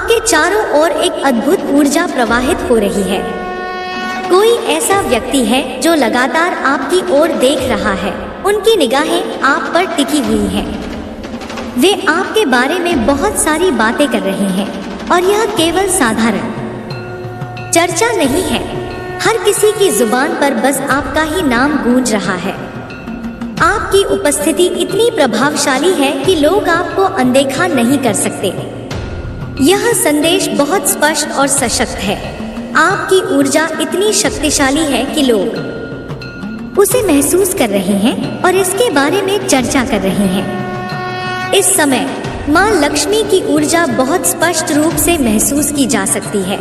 आपके चारों ओर एक अद्भुत ऊर्जा प्रवाहित हो रही है। कोई ऐसा व्यक्ति है जो लगातार आपकी ओर देख रहा है। उनकी निगाहें आप पर टिकी हुई हैं। वे आपके बारे में बहुत सारी बातें कर रहे हैं और यह केवल साधारण चर्चा नहीं है। हर किसी की जुबान पर बस आपका ही नाम गूंज रहा है। आपकी उपस्थिति इतनी प्रभावशाली है कि लोग आपको अनदेखा नहीं कर सकते। यह संदेश बहुत स्पष्ट और सशक्त है। आपकी ऊर्जा इतनी शक्तिशाली है कि लोग उसे महसूस कर रहे हैं और इसके बारे में चर्चा कर रहे हैं। इस समय मां लक्ष्मी की ऊर्जा बहुत स्पष्ट रूप से महसूस की जा सकती है।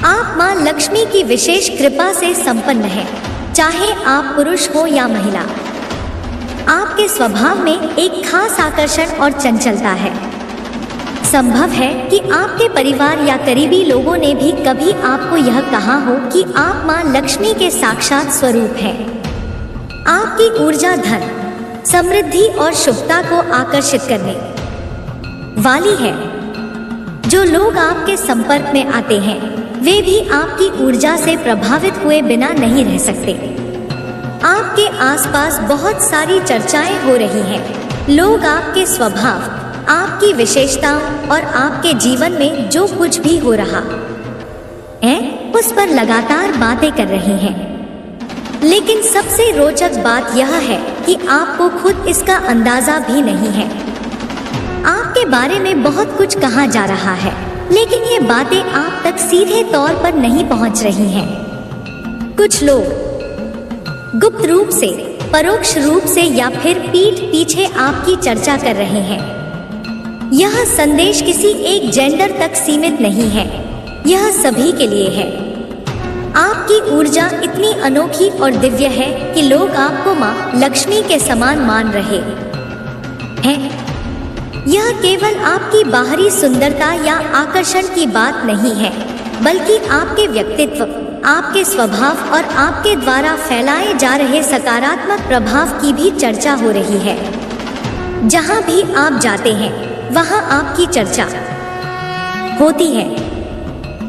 आप मां लक्ष्मी की विशेष कृपा से संपन्न हैं, चाहे आप पुरुष हो या महिला। आपके स्वभाव में एक खास आकर्षण और चंचलता है। संभव है कि आपके परिवार या करीबी लोगों ने भी कभी आपको यह कहा हो कि आप मां लक्ष्मी के साक्षात स्वरूप हैं। आपकी ऊर्जा धन, समृद्धि और शुभता को आकर्षित करने वाली है। जो लोग आपके संपर्क में आते हैं वे भी आपकी ऊर्जा से प्रभावित हुए बिना नहीं रह सकते। आपके आसपास बहुत सारी चर्चाएं हो रही हैं। लोग आपके स्वभाव, आपकी विशेषताओं और आपके जीवन में जो कुछ भी हो रहा है उस पर लगातार बातें कर रहे हैं। लेकिन सबसे रोचक बात यह है कि आपको खुद इसका अंदाजा भी नहीं है। आपके बारे में बहुत कुछ कहा जा रहा है, लेकिन ये बातें आप तक सीधे तौर पर नहीं पहुंच रही हैं। कुछ लोग गुप्त रूप से, परोक्ष रूप से या फिर पीठ पीछे आपकी चर्चा कर रहे हैं। यह संदेश किसी एक जेंडर तक सीमित नहीं है, यह सभी के लिए है। आपकी ऊर्जा इतनी अनोखी और दिव्य है कि लोग आपको मां लक्ष्मी के समान मान रहे हैं। यह केवल आपकी बाहरी सुंदरता या आकर्षण की बात नहीं है, बल्कि आपके व्यक्तित्व, आपके स्वभाव और आपके द्वारा फैलाए जा रहे सकारात्मक प्रभाव की भी चर्चा हो रही है। जहां भी आप जाते हैं वहां आपकी चर्चा होती है।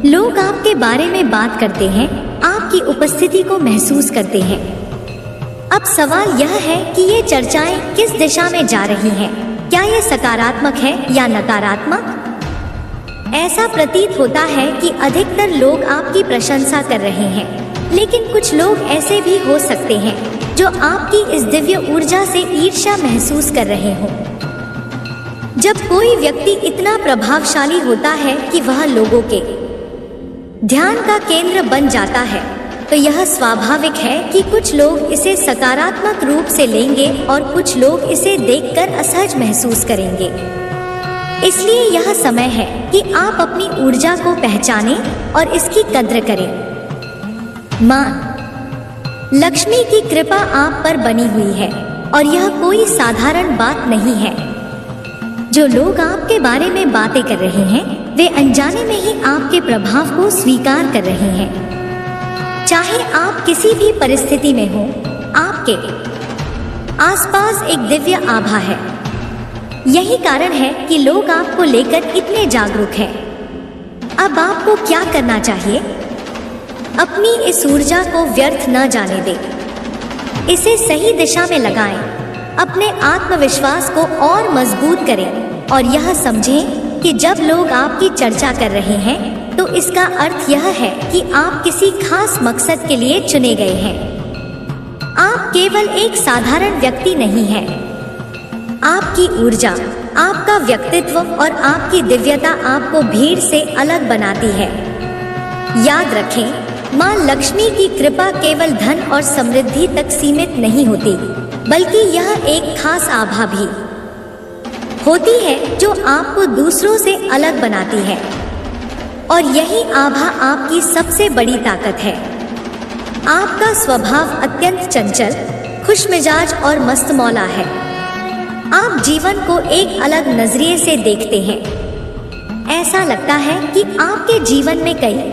लोग आपके बारे में बात करते हैं, आपकी उपस्थिति को महसूस करते हैं। अब सवाल यह है कि ये चर्चाएं किस दिशा में जा रही हैं? क्या ये सकारात्मक है या नकारात्मक? ऐसा प्रतीत होता है कि अधिकतर लोग आपकी प्रशंसा कर रहे हैं, लेकिन कुछ लोग ऐसे भी हो सकते हैं जो आपकी इस दिव्य ऊर्जा से ईर्ष्या महसूस कर रहे हों। जब कोई व्यक्ति इतना प्रभावशाली होता है कि वह लोगों के ध्यान का केंद्र बन जाता है, तो यह स्वाभाविक है कि कुछ लोग इसे सकारात्मक रूप से लेंगे और कुछ लोग इसे देखकर असहज महसूस करेंगे। इसलिए यह समय है कि आप अपनी ऊर्जा को पहचानें और इसकी कद्र करें। मां लक्ष्मी की कृपा आप पर बनी हुई है और यह कोई साधारण बात नहीं है। जो लोग आपके बारे में बातें कर रहे हैं वे अनजाने में ही आपके प्रभाव को स्वीकार कर रहे हैं। चाहे आप किसी भी परिस्थिति में हो, आपके आसपास एक दिव्य आभा है। यही कारण है कि लोग आपको लेकर इतने जागरूक हैं। अब आपको क्या करना चाहिए? अपनी इस ऊर्जा को व्यर्थ न जाने दें। इसे सही दिशा में लगाएं। अपने आत्मविश्वास को और मजबूत करें और यह समझें कि जब लोग आपकी चर्चा कर रहे हैं तो इसका अर्थ यह है कि आप किसी खास मकसद के लिए चुने गए हैं। आप केवल एक साधारण व्यक्ति नहीं हैं। आपकी ऊर्जा, आपका व्यक्तित्व और आपकी दिव्यता आपको भीड़ से अलग बनाती है। याद रखें, मां लक्ष्मी की कृपा केवल धन और समृद्धि तक सीमित नहीं होती, बल्कि यह एक खास आभा भी होती है जो आपको दूसरों से अलग बनाती है। और यही आभा आपकी सबसे बड़ी ताकत है। आपका स्वभाव अत्यंत चंचल, खुशमिजाज और मस्तमौला है। आप जीवन को एक अलग नजरिए से देखते हैं। ऐसा लगता है कि आपके जीवन में कई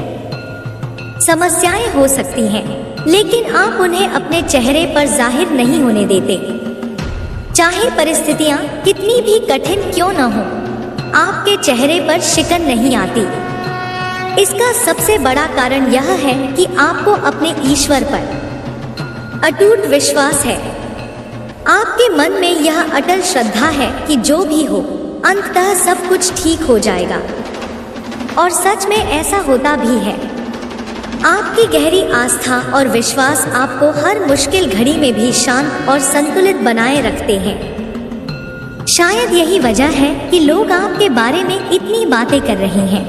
समस्याएं हो सकती हैं, लेकिन आप उन्हें अपने चेहरे पर जाहिर नहीं होने देते। चाहे परिस्थितियां कितनी भी कठिन क्यों न हो, आपके चेहरे पर शिकन नहीं आती। इसका सबसे बड़ा कारण यह है कि आपको अपने ईश्वर पर अटूट विश्वास है। आपके मन में यह अटल श्रद्धा है कि जो भी हो अंततः सब कुछ ठीक हो जाएगा, और सच में ऐसा होता भी है। आपकी गहरी आस्था और विश्वास आपको हर मुश्किल घड़ी में भी शांत और संतुलित बनाए रखते हैं। शायद यही वजह है कि लोग आपके बारे में इतनी बातें कर रहे हैं।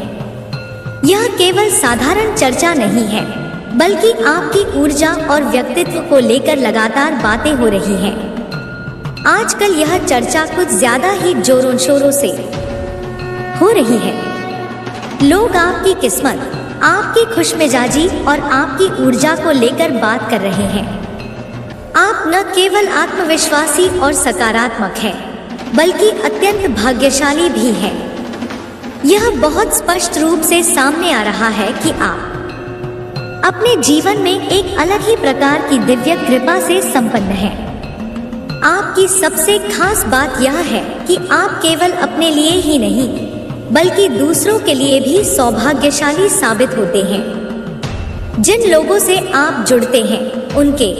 यह केवल साधारण चर्चा नहीं है, बल्कि आपकी ऊर्जा और व्यक्तित्व को लेकर लगातार बातें हो रही हैं। आजकल यह चर्चा कुछ ज्यादा ही जोरों शोरों से हो रही है। लोग आपकी किस्मत, आपकी खुशमिजाजी और आपकी ऊर्जा को लेकर बात कर रहे हैं। आप न केवल आत्मविश्वासी और सकारात्मक हैं, बल्कि अत्यंत भाग्यशाली भी हैं। यह बहुत स्पष्ट रूप से सामने आ रहा है कि आप अपने जीवन में एक अलग ही प्रकार की दिव्य कृपा से संपन्न हैं। आपकी सबसे खास बात यह है कि आप केवल अपने लिए ही नहीं, बल्कि दूसरों के लिए भी सौभाग्यशाली साबित होते हैं। जिन लोगों से आप जुड़ते हैं, उनके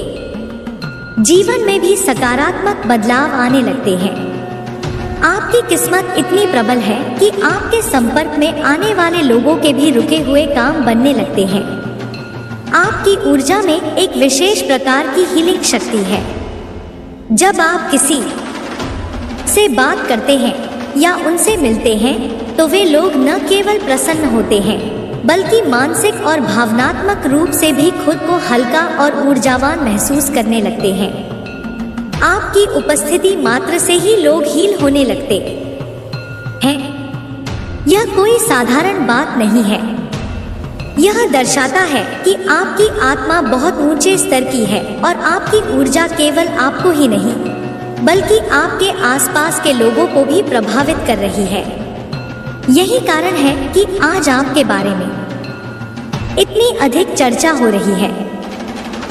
जीवन में भी सकारात्मक बदलाव आने लगते हैं। आपकी किस्मत इतनी प्रबल है कि आपके संपर्क में आने वाले लोगों के भी रुके हुए काम बनने लगते हैं। आपकी ऊर्जा में एक विशेष प्रकार की हीलिंग शक्ति है। जब आप किसी से बात करते हैं या उनसे मिलते हैं, तो वे लोग न केवल प्रसन्न होते हैं, बल्कि मानसिक और भावनात्मक रूप से भी खुद को हल्का और ऊर्जावान महसूस करने लगते हैं। आपकी उपस्थिति मात्र से ही लोग हील होने लगते हैं। यह कोई साधारण बात नहीं है। यह दर्शाता है कि आपकी आत्मा बहुत ऊंचे स्तर की है और आपकी ऊर्जा केवल आपको ही नहीं, बल्कि आपके आसपास के लोगों को भी प्रभावित कर रही है। यही कारण है कि आज आपके बारे में इतनी अधिक चर्चा हो रही है।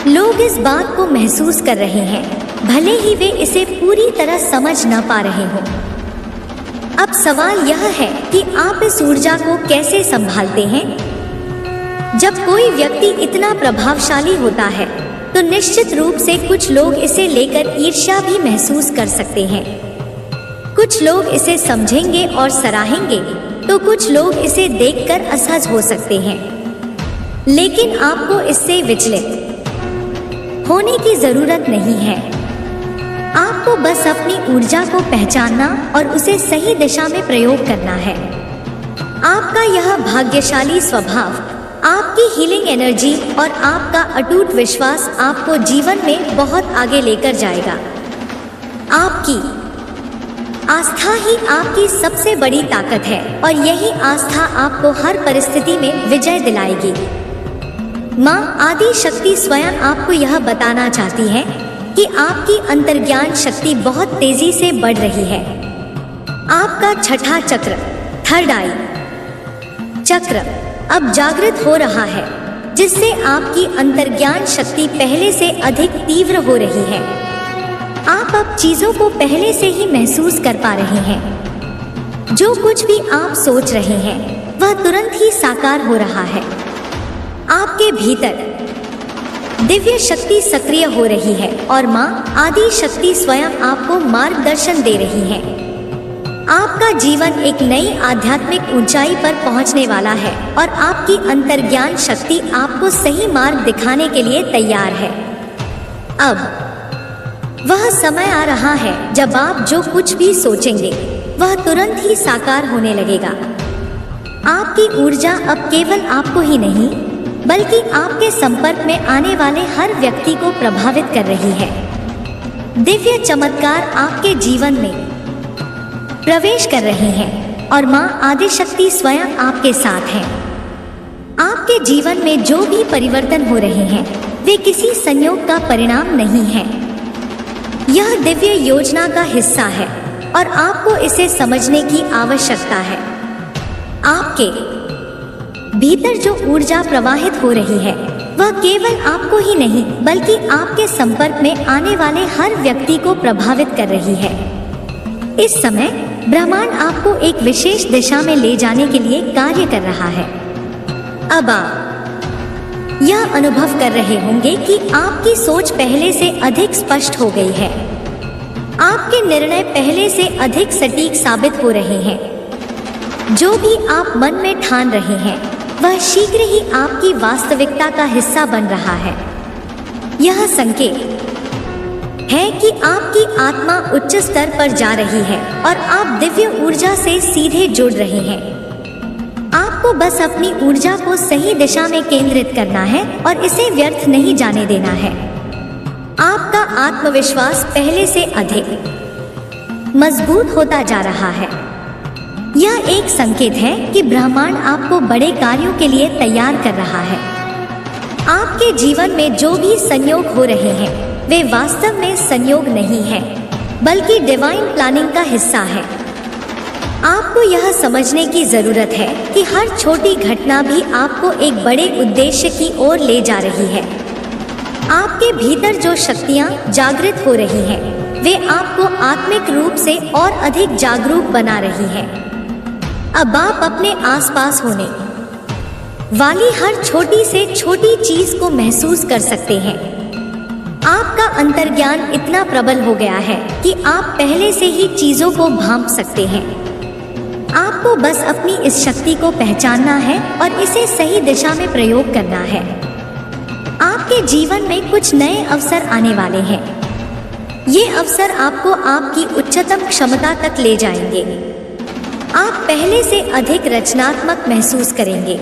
लोग इस बात को महसूस कर रहे हैं, भले ही वे इसे पूरी तरह समझ न पा रहे हों। अब सवाल यह है कि आप इस ऊर्जा को कैसे संभालते हैं। जब कोई व्यक्ति इतना प्रभावशाली होता है, तो निश्चित रूप से कुछ लोग इसे लेकर ईर्ष्या भी महसूस कर सकते हैं। कुछ लोग इसे समझेंगे और सराहेंगे, तो कुछ लोग इसे देखकर असहज हो सकते हैं। लेकिन आपको इससे विचलित होने की जरूरत नहीं है। आपको बस अपनी ऊर्जा को पहचानना और उसे सही दिशा में प्रयोग करना है। आपका यह भाग्यशाली स्वभाव, आपकी हीलिंग एनर्जी और आपका अटूट विश्वास आपको जीवन में बहुत आगे लेकर जाएगा। आपकी आस्था ही आपकी सबसे बड़ी ताकत है, और यही आस्था आपको हर परिस्थिति में विजय दिलाएगी। माँ आदि शक्ति स्वयं आपको यह बताना चाहती है कि आपकी अंतर्ज्ञान शक्ति बहुत तेजी से बढ़ रही है। आपका छठा चक्र, थर्ड आई चक्र, अब जागृत हो रहा है, जिससे आपकी अंतर्ज्ञान शक्ति पहले से अधिक तीव्र हो रही है। आप अब चीजों को पहले से ही महसूस कर पा रहे हैं। जो कुछ भी आप सोच रहे हैं, वह तुरंत ही साकार हो रहा है। आपके भीतर दिव्य शक्ति सक्रिय हो रही है और माँ आदि शक्ति स्वयं आपको मार्गदर्शन दे रही है। आपका जीवन एक नई आध्यात्मिक ऊंचाई पर पहुंचने वाला है, और आपकी अंतर्ज्ञान शक्ति आपको सही मार्ग दिखाने के लिए तैयार है। अब वह समय आ रहा है जब आप जो कुछ भी सोचेंगे, वह तुरंत ही साकार होने लगेगा। आपकी ऊर्जा अब केवल आपको ही नहीं, बल्कि आपके संपर्क में आने वाले हर व्यक्ति को प्रभावित कर रही है। दिव्य चमत्कार आपके जीवन में प्रवेश कर रहे हैं, और माँ आदिशक्ति स्वयं आपके साथ है। आपके जीवन में जो भी परिवर्तन हो रहे हैं, वे किसी संयोग का परिणाम नहीं है। यह दिव्य योजना का हिस्सा है, और आपको इसे समझने की आवश्यकता है। आपके भीतर जो ऊर्जा प्रवाहित हो रही है, वह केवल आपको ही नहीं, बल्कि आपके संपर्क में आने वाले हर व्यक्ति को प्रभावित कर रही है। इस समय ब्रह्मांड आपको एक विशेष दिशा में ले जाने के लिए कार्य कर रहा है। अब आप यह अनुभव कर रहे होंगे कि आपकी सोच पहले से अधिक स्पष्ट हो गई है। आपके निर्णय पहले से अधिक सटीक साबित हो रहे हैं। जो भी आप मन में ठान रहे हैं वह शीघ्र ही आपकी वास्तविकता का हिस्सा बन रहा है। यह संकेत है कि आपकी आत्मा उच्च स्तर पर जा रही है और आप दिव्य ऊर्जा से सीधे जुड़ रहे हैं। आपको बस अपनी ऊर्जा को सही दिशा में केंद्रित करना है और इसे व्यर्थ नहीं जाने देना है। आपका आत्मविश्वास पहले से अधिक मजबूत होता जा रहा है। यह एक संकेत है कि ब्रह्मांड आपको बड़े कार्यों के लिए तैयार कर रहा है। आपके जीवन में जो भी संयोग हो रहे हैं वे वास्तव में संयोग नहीं है, बल्कि डिवाइन प्लानिंग का हिस्सा है। आपको यह समझने की जरूरत है कि हर छोटी घटना भी आपको एक बड़े उद्देश्य की ओर ले जा रही है। आपके भीतर जो शक्तियाँ जागृत हो रही हैं, वे आपको आत्मिक रूप से और अधिक जागरूक बना रही हैं। अब आप अपने आसपास होने वाली हर छोटी से छोटी चीज को महसूस कर सकते हैं। आपका अंतर्ज्ञान इतना प्रबल हो गया है कि आप पहले से ही चीजों को भांप सकते हैं। आपको बस अपनी इस शक्ति को पहचानना है और इसे सही दिशा में प्रयोग करना है। आपके जीवन में कुछ नए अवसर आने वाले हैं। ये अवसर आपको आपकी उच्चतम क्षमता तक ले जाएंगे। आप पहले से अधिक रचनात्मक महसूस करेंगे।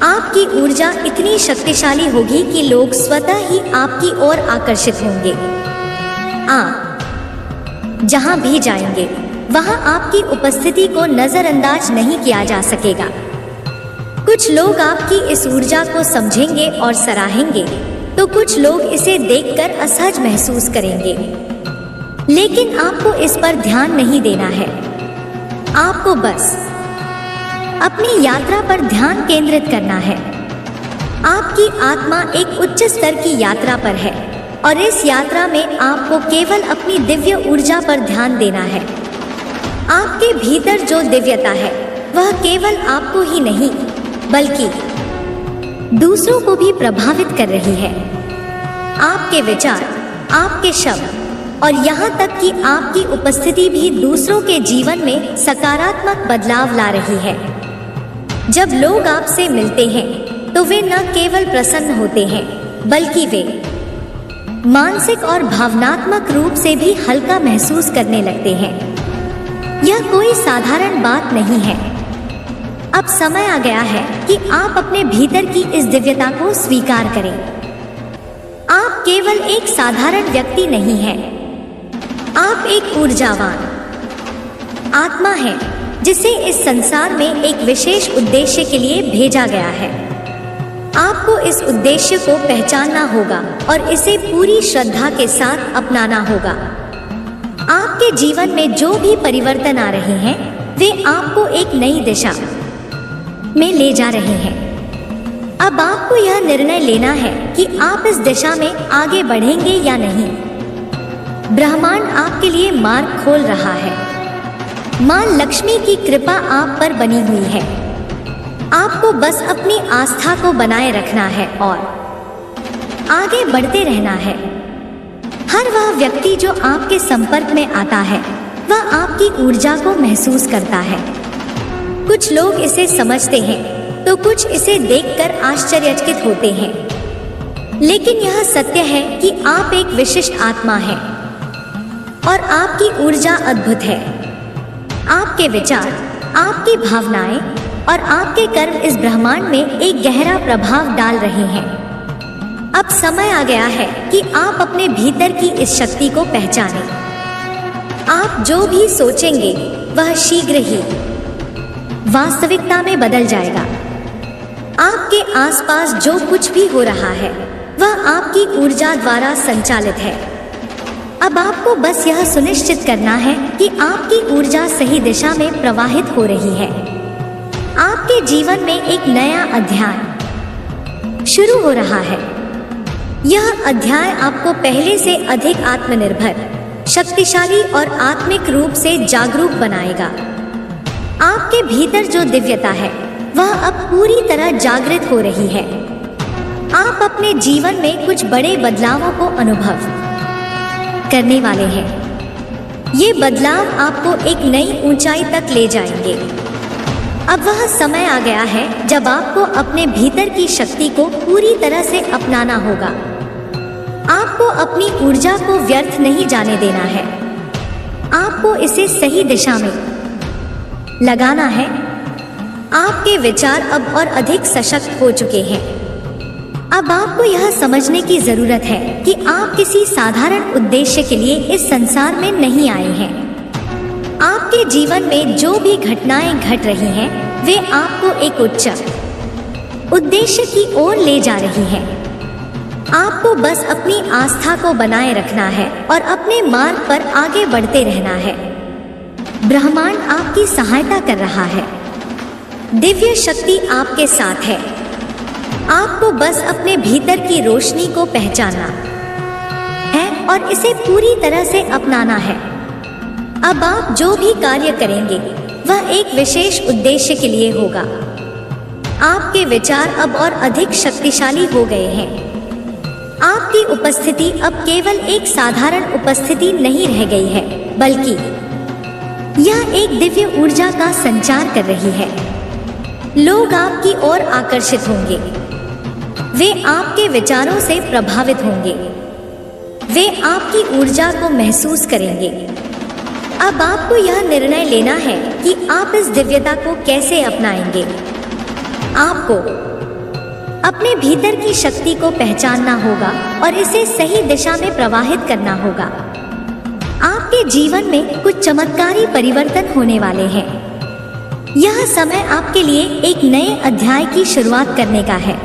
आपकी ऊर्जा इतनी शक्तिशाली होगी कि लोग स्वतः ही आपकी ओर आकर्षित होंगे। आप जहां भी जाएंगे वहां आपकी उपस्थिति को नजरअंदाज नहीं किया जा सकेगा। कुछ लोग आपकी इस ऊर्जा को समझेंगे और सराहेंगे, तो कुछ लोग इसे देखकर असहज महसूस करेंगे। लेकिन आपको इस पर ध्यान नहीं देना है। आपको बस अपनी यात्रा पर ध्यान केंद्रित करना है। आपकी आत्मा एक उच्च स्तर की यात्रा पर है और इस यात्रा में आपको केवल अपनी दिव्य ऊर्जा पर ध्यान देना है। आपके भीतर जो दिव्यता है वह केवल आपको ही नहीं बल्कि दूसरों को भी प्रभावित कर रही है। आपके विचार, आपके शब्द और यहाँ तक कि आपकी उपस्थिति भी दूसरों के जीवन में सकारात्मक बदलाव ला रही है। जब लोग आपसे मिलते हैं तो वे न केवल प्रसन्न होते हैं बल्कि वे मानसिक और भावनात्मक रूप से भी हल्का महसूस करने लगते हैं। यह कोई साधारण बात नहीं है। अब समय आ गया है कि आप अपने भीतर की इस दिव्यता को स्वीकार करें। आप केवल एक साधारण व्यक्ति नहीं हैं। आप एक ऊर्जावान आत्मा हैं जिसे इस संसार में एक विशेष उद्देश्य के लिए भेजा गया है। आपको इस उद्देश्य को पहचानना होगा और इसे पूरी श्रद्धा के साथ अपनाना होगा। आपके जीवन में जो भी परिवर्तन आ रहे हैं वे आपको एक नई दिशा में ले जा रहे हैं। अब आपको यह निर्णय लेना है कि आप इस दिशा में आगे बढ़ेंगे या नहीं। ब्रह्मांड आपके लिए मार्ग खोल रहा है। मां लक्ष्मी की कृपा आप पर बनी हुई है। आपको बस अपनी आस्था को बनाए रखना है और आगे बढ़ते रहना है। हर वह व्यक्ति जो आपके संपर्क में आता है वह आपकी ऊर्जा को महसूस करता है। कुछ लोग इसे समझते हैं तो कुछ इसे देखकर आश्चर्यचकित होते हैं, लेकिन यह सत्य है कि आप एक विशिष्ट आत्मा हैं और आपकी ऊर्जा अद्भुत है। आपके विचार, आपकी भावनाएं और आपके कर्म इस ब्रह्मांड में एक गहरा प्रभाव डाल रहे हैं। अब समय आ गया है कि आप अपने भीतर की इस शक्ति को पहचानें। आप जो भी सोचेंगे वह शीघ्र ही वास्तविकता में बदल जाएगा। आपके आसपास जो कुछ भी हो रहा है वह आपकी ऊर्जा द्वारा संचालित है। अब आपको बस यह सुनिश्चित करना है कि आपकी ऊर्जा सही दिशा में प्रवाहित हो रही है। आपके जीवन में एक नया अध्याय शुरू हो रहा है। यह अध्याय आपको पहले से अधिक आत्मनिर्भर, शक्तिशाली और आत्मिक रूप से जागरूक बनाएगा। आपके भीतर जो दिव्यता है वह अब पूरी तरह जागृत हो रही है। आप अपने जीवन में कुछ बड़े बदलावों को अनुभव करने वाले हैं। ये बदलाव आपको एक नई ऊंचाई तक ले जाएंगे। अब वह समय आ गया है जब आपको अपने भीतर की शक्ति को पूरी तरह से अपनाना होगा। आपको अपनी ऊर्जा को व्यर्थ नहीं जाने देना है। आपको इसे सही दिशा में लगाना है। आपके विचार अब और अधिक सशक्त हो चुके हैं। अब आपको यह समझने की जरूरत है कि आप किसी साधारण उद्देश्य के लिए इस संसार में नहीं आए हैं। आपके जीवन में जो भी घटनाएं घट रही हैं, वे आपको एक उच्च उद्देश्य की ओर ले जा रही हैं। आपको बस अपनी आस्था को बनाए रखना है और अपने मार्ग पर आगे बढ़ते रहना है। ब्रह्मांड आपकी सहायता कर रहा है। दिव्य शक्ति आपके साथ है। आपको बस अपने भीतर की रोशनी को पहचानना है और इसे पूरी तरह से अपनाना है। अब आप जो भी कार्य करेंगे वह एक विशेष उद्देश्य के लिए होगा। आपके विचार अब और अधिक शक्तिशाली हो गए हैं। आपकी उपस्थिति अब केवल एक साधारण उपस्थिति नहीं रह गई है, बल्कि यह एक दिव्य ऊर्जा का संचार कर रही है। लोग आपकी ओर आकर्षित होंगे। वे आपके विचारों से प्रभावित होंगे। वे आपकी ऊर्जा को महसूस करेंगे। अब आपको यह निर्णय लेना है कि आप इस दिव्यता को कैसे अपनाएंगे। आपको अपने भीतर की शक्ति को पहचानना होगा और इसे सही दिशा में प्रवाहित करना होगा। आपके जीवन में कुछ चमत्कारी परिवर्तन होने वाले हैं। यह समय आपके लिए एक नए अध्याय की शुरुआत करने का है।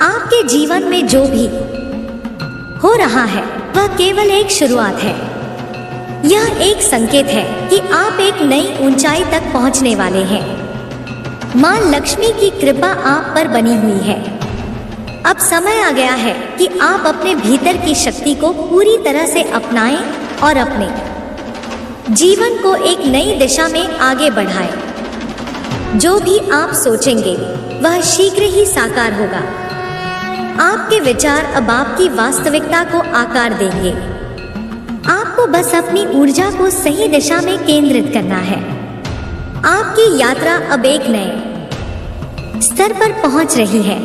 आपके जीवन में जो भी हो रहा है वह केवल एक शुरुआत है। यह एक संकेत है कि आप एक नई ऊंचाई तक पहुंचने वाले हैं। मां लक्ष्मी की कृपा आप पर बनी हुई है। अब समय आ गया है कि आप अपने भीतर की शक्ति को पूरी तरह से अपनाएं और अपने जीवन को एक नई दिशा में आगे बढ़ाएं। जो भी आप सोचेंगे वह शीघ्र ही साकार होगा। आपके विचार अब आपकी वास्तविकता को आकार देंगे। आपको बस अपनी ऊर्जा को सही दिशा में केंद्रित करना है। आपकी यात्रा अब एक नए स्तर पर पहुंच रही है।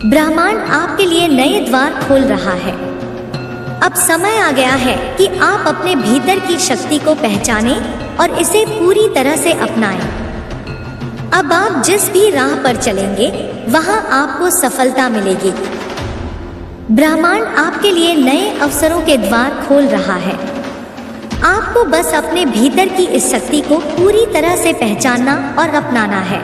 ब्रह्मांड आपके लिए नए द्वार खोल रहा है। अब समय आ गया है कि आप अपने भीतर की शक्ति को पहचानें और इसे पूरी तरह से अपनाएं। अब आप जिस भी राह पर चलेंगे वहां आपको सफलता मिलेगी। ब्रह्मांड आपके लिए नए अवसरों के द्वार खोल रहा है। आपको बस अपने भीतर की इस शक्ति को पूरी तरह से पहचानना और अपनाना है।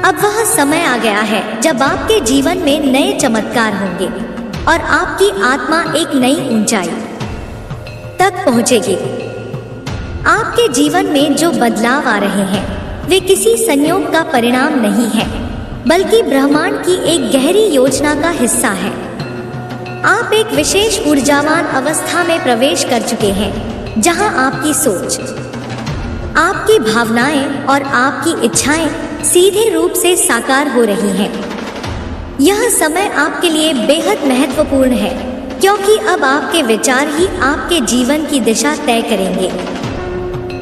अब वह समय आ गया है जब आपके जीवन में नए चमत्कार होंगे और आपकी आत्मा एक नई ऊंचाई तक पहुंचेगी। आपके जीवन में जो बदलाव आ रहे हैं वे किसी संयोग का परिणाम नहीं है, बल्कि ब्रह्मांड की एक गहरी योजना का हिस्सा है। आप एक विशेष ऊर्जावान अवस्था में प्रवेश कर चुके हैं, जहां आपकी सोच, आपकी भावनाएं और आपकी इच्छाएं सीधे रूप से साकार हो रही हैं। यह समय आपके लिए बेहद महत्वपूर्ण है, क्योंकि अब आपके विचार ही आपके जीवन की दिशा तय करेंगे।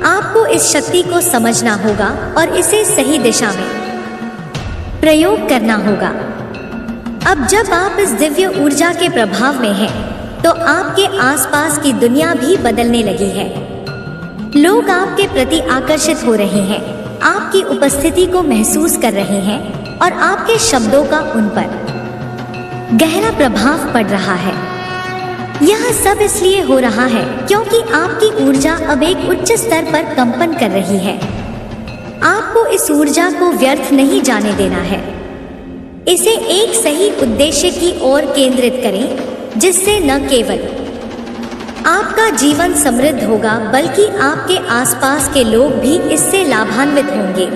आपको इस शक्ति को समझना होगा और इसे सही दिशा में प्रयोग करना होगा। अब जब आप इस दिव्य ऊर्जा के प्रभाव में हैं, तो आपके आसपास की दुनिया भी बदलने लगी है। लोग आपके प्रति आकर्षित हो रहे हैं, आपकी उपस्थिति को महसूस कर रहे हैं और आपके शब्दों का उन पर गहरा प्रभाव पड़ रहा है। यह सब इसलिए हो रहा है क्योंकि आपकी ऊर्जा अब एक उच्च स्तर पर कंपन कर रही है। आपको इस ऊर्जा को व्यर्थ नहीं जाने देना है। इसे एक सही उद्देश्य की ओर केंद्रित करें, जिससे न केवल आपका जीवन समृद्ध होगा, बल्कि आपके आसपास के लोग भी इससे लाभान्वित होंगे।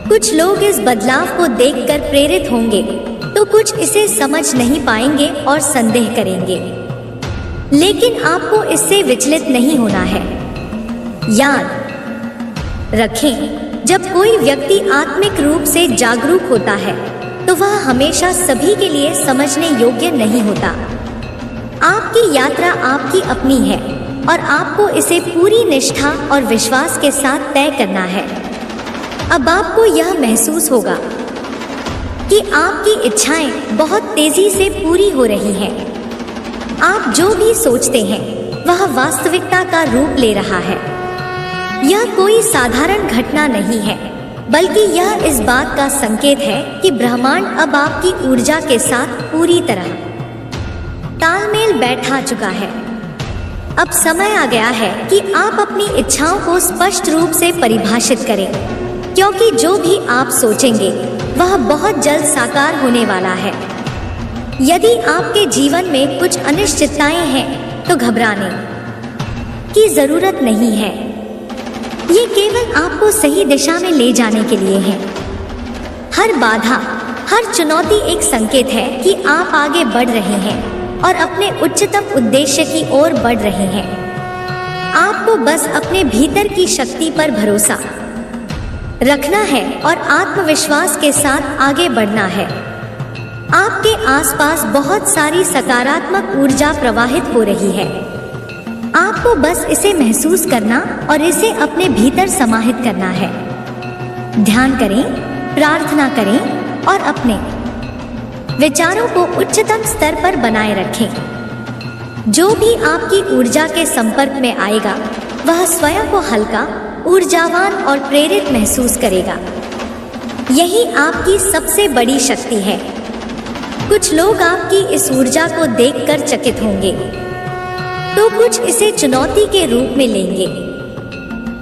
कुछ लोग इस बदलाव को देखकर प्रेरित होंगे, तो कुछ इसे समझ नहीं पाएंगे और संदेह करेंगे। लेकिन आपको इससे विचलित नहीं होना है। याद रखें, जब कोई व्यक्ति आत्मिक रूप से जागरूक होता है तो वह हमेशा सभी के लिए समझने योग्य नहीं होता। आपकी यात्रा आपकी अपनी है और आपको इसे पूरी निष्ठा और विश्वास के साथ तय करना है। अब आपको यह महसूस होगा कि आपकी इच्छाएं बहुत तेजी से पूरी हो रही हैं। आप जो भी सोचते हैं वह वास्तविकता का रूप ले रहा है। यह कोई साधारण घटना नहीं है, बल्कि यह इस बात का संकेत है कि ब्रह्मांड अब आपकी ऊर्जा के साथ पूरी तरह तालमेल बैठा चुका है। अब समय आ गया है कि आप अपनी इच्छाओं को स्पष्ट रूप से परिभाषित करें, क्योंकि जो भी आप सोचेंगे वह बहुत जल्द साकार होने वाला है। यदि आपके जीवन में कुछ अनिश्चितताएं हैं तो घबराने की जरूरत नहीं है। ये केवल आपको सही दिशा में ले जाने के लिए है। हर बाधा, हर चुनौती एक संकेत है कि आप आगे बढ़ रहे हैं और अपने उच्चतम उद्देश्य की ओर बढ़ रहे हैं। आपको बस अपने भीतर की शक्ति पर भरोसा रखना है और आत्मविश्वास के साथ आगे बढ़ना है। आपके आसपास बहुत सारी सकारात्मक ऊर्जा प्रवाहित हो रही है। आपको बस इसे महसूस करना और इसे अपने भीतर समाहित करना है। ध्यान करें, प्रार्थना करें और अपने विचारों को उच्चतम स्तर पर बनाए रखें। जो भी आपकी ऊर्जा के संपर्क में आएगा वह स्वयं को हल्का, ऊर्जावान और प्रेरित महसूस करेगा। यही आपकी सबसे बड़ी शक्ति है। कुछ लोग आपकी इस ऊर्जा को देखकर चकित होंगे तो कुछ इसे चुनौती के रूप में लेंगे,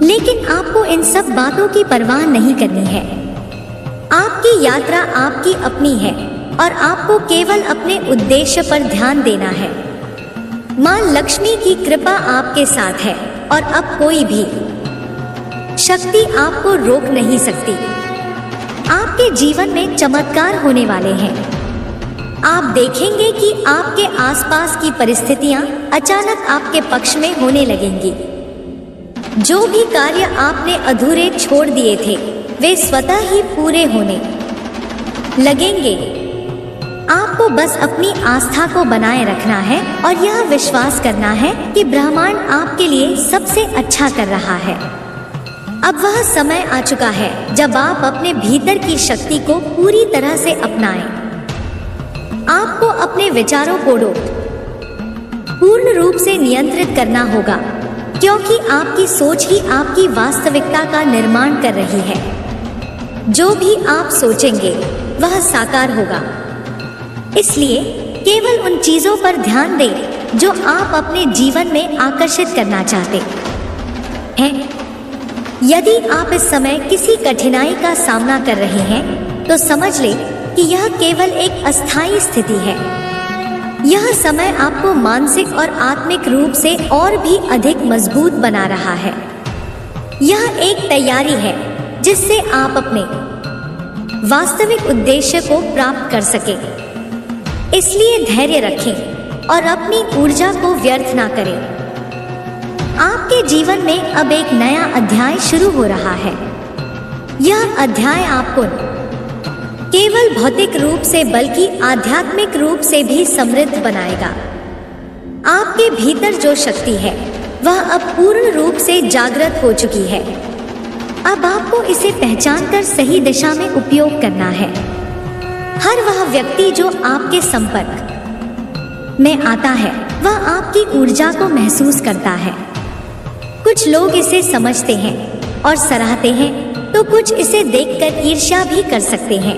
लेकिन आपको इन सब बातों की परवाह नहीं करनी है। आपकी यात्रा आपकी अपनी है और आपको केवल अपने उद्देश्य पर ध्यान देना है। मां लक्ष्मी की कृपा आपके साथ है और अब कोई भी शक्ति आपको रोक नहीं सकती। आपके जीवन में चमत्कार होने वाले हैं। आप देखेंगे कि आपके आसपास की परिस्थितियां अचानक आपके पक्ष में होने लगेंगी। जो भी कार्य आपने अधूरे छोड़ दिए थे वे स्वतः ही पूरे होने लगेंगे। आपको बस अपनी आस्था को बनाए रखना है और यह विश्वास करना है कि ब्रह्मांड आपके लिए सबसे अच्छा कर रहा है। अब वह समय आ चुका है जब आप अपने भीतर की शक्ति को पूरी तरह से अपनाएं। आपको अपने विचारों को पूर्ण रूप से नियंत्रित करना होगा, क्योंकि आपकी सोच ही आपकी वास्तविकता का निर्माण कर रही है। जो भी आप सोचेंगे वह साकार होगा। इसलिए केवल उन चीजों पर ध्यान दें जो आप अपने जीवन में आकर्षित करना चाहते हैं। यदि आप इस समय किसी कठिनाई का सामना कर रहे हैं तो समझ लें कि यह केवल एक अस्थायी स्थिति है। यह समय आपको मानसिक और आत्मिक रूप से और भी अधिक मजबूत बना रहा है। यह एक तैयारी है जिससे आप अपने वास्तविक उद्देश्य को प्राप्त कर सकें। इसलिए धैर्य रखें और अपनी ऊर्जा को व्यर्थ ना करें। आपके जीवन में अब एक नया अध्याय शुरू हो रहा है। यह अध्याय आपको केवल भौतिक रूप से बल्कि आध्यात्मिक रूप से भी समृद्ध बनाएगा। आपके भीतर जो शक्ति है वह अब पूर्ण रूप से जागृत हो चुकी है। अब आपको इसे पहचानकर सही दिशा में उपयोग करना है। हर वह व्यक्ति जो आपके संपर्क में आता है वह आपकी ऊर्जा को महसूस करता है। कुछ लोग इसे समझते हैं और सराहते हैं तो कुछ इसे देखकर ईर्ष्या भी कर सकते हैं,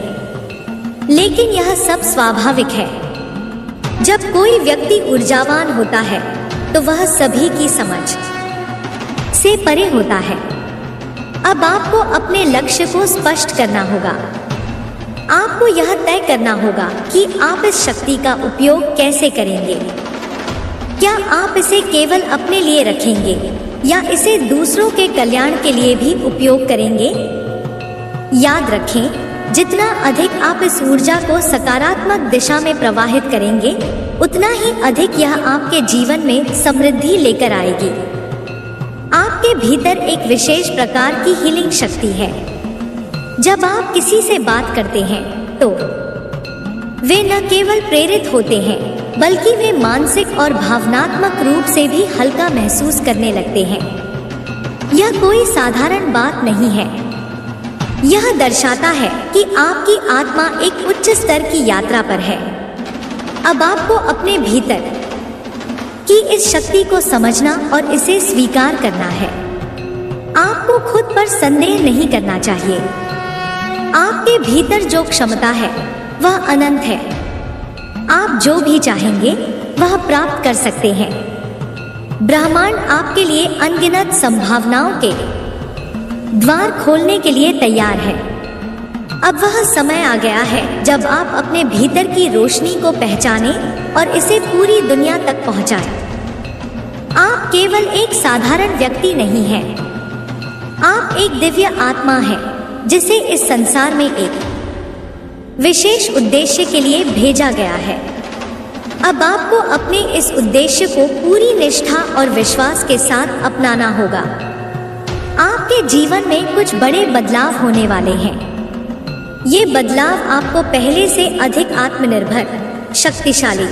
लेकिन यह सब स्वाभाविक है। जब कोई व्यक्ति ऊर्जावान होता है तो वह सभी की समझ से परे होता है। अब आपको अपने लक्ष्य को स्पष्ट करना होगा। आपको यह तय करना होगा कि आप इस शक्ति का उपयोग कैसे करेंगे। क्या आप इसे केवल अपने लिए रखेंगे या इसे दूसरों के कल्याण के लिए भी उपयोग करेंगे? याद रखें, जितना अधिक आप इस ऊर्जा को सकारात्मक दिशा में प्रवाहित करेंगे, उतना ही अधिक यह आपके जीवन में समृद्धि लेकर आएगी। आपके भीतर एक विशेष प्रकार की हीलिंग शक्ति है। जब आप किसी से बात करते हैं तो वे न केवल प्रेरित होते हैं, बल्कि वे मानसिक और भावनात्मक रूप से भी हल्का महसूस करने लगते हैं। यह कोई साधारण बात नहीं है। यह दर्शाता है कि आपकी आत्मा एक उच्च स्तर की यात्रा पर है। अब आपको अपने भीतर की इस शक्ति को समझना और इसे स्वीकार करना है। आपको खुद पर संदेह नहीं करना चाहिए। आपके भीतर जो क्षमता है वह अनंत है। आप जो भी चाहेंगे वह प्राप्त कर सकते हैं। ब्रह्मांड आपके लिए अनगिनत संभावनाओं के द्वार खोलने के लिए तैयार है। अब वह समय आ गया है जब आप अपने भीतर की रोशनी को पहचानें और इसे पूरी दुनिया तक पहुंचाएं। आप केवल एक साधारण व्यक्ति नहीं हैं। आप एक दिव्य आत्मा हैं, जिसे इस संसार में एक विशेष उद्देश्य के लिए भेजा गया है। अब आपको अपने इस उद्देश्य को पूरी निष्ठा और विश्वास के साथ अपनाना होगा। आपके जीवन में कुछ बड़े बदलाव होने वाले हैं। ये बदलाव आपको पहले से अधिक आत्मनिर्भर, शक्तिशाली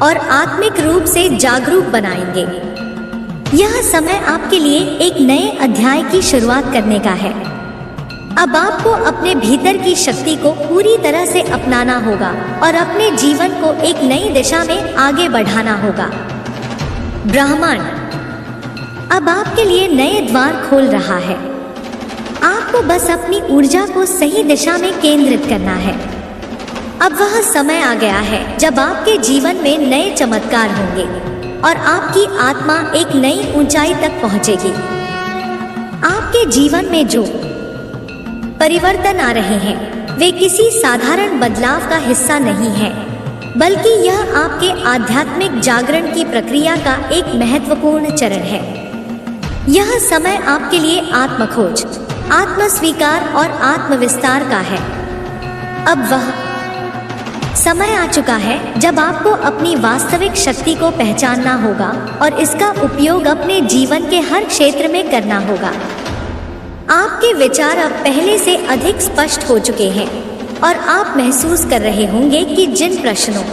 और आत्मिक रूप से जागरूक बनाएंगे। यह समय आपके लिए एक नए अध्याय की शुरुआत करने का है। अब आपको अपने भीतर की शक्ति को पूरी तरह से अपनाना होगा और अपने जीवन को एक नई दिशा में आगे बढ़ाना होगा। ब्रह्मांड अब आपके लिए नए द्वार खोल रहा है। आपको बस अपनी ऊर्जा को सही दिशा में केंद्रित करना है। अब वह समय आ गया है जब आपके जीवन में नए चमत्कार होंगे और आपकी आत्मा एक नई ऊंचाई तक पहुंचेगी। आपके जीवन में जो परिवर्तन आ रहे हैं वे किसी साधारण बदलाव का हिस्सा नहीं है, बल्कि यह आपके आध्यात्मिक जागरण की प्रक्रिया का एक महत्वपूर्ण चरण है। यह समय आपके लिए आत्मखोज, आत्मस्वीकार और आत्मविस्तार का है। अब वह समय आ चुका है जब आपको अपनी वास्तविक शक्ति को पहचानना होगा और इसका उपयोग अपने जीवन के हर क्षेत्र में करना होगा। आपके विचार अब पहले से अधिक स्पष्ट हो चुके हैं और आप महसूस कर रहे होंगे कि जिन प्रश्नों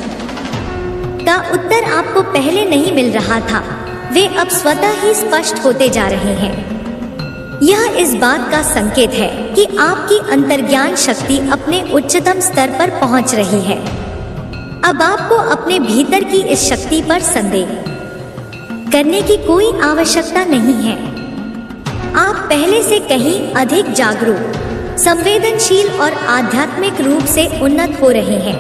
का उत्तर आपको पहले नहीं मिल रहा था, वे अब स्वतः ही स्पष्ट होते जा रहे हैं। यह इस बात का संकेत है कि आपकी अंतर्ज्ञान शक्ति अपने उच्चतम स्तर पर पहुंच रही है। अब आपको अपने भीतर की इस शक्ति पर संदेह करने की कोई आवश्यकता नहीं है। आप पहले से कहीं अधिक जागरूक, संवेदनशील और आध्यात्मिक रूप से उन्नत हो रहे हैं।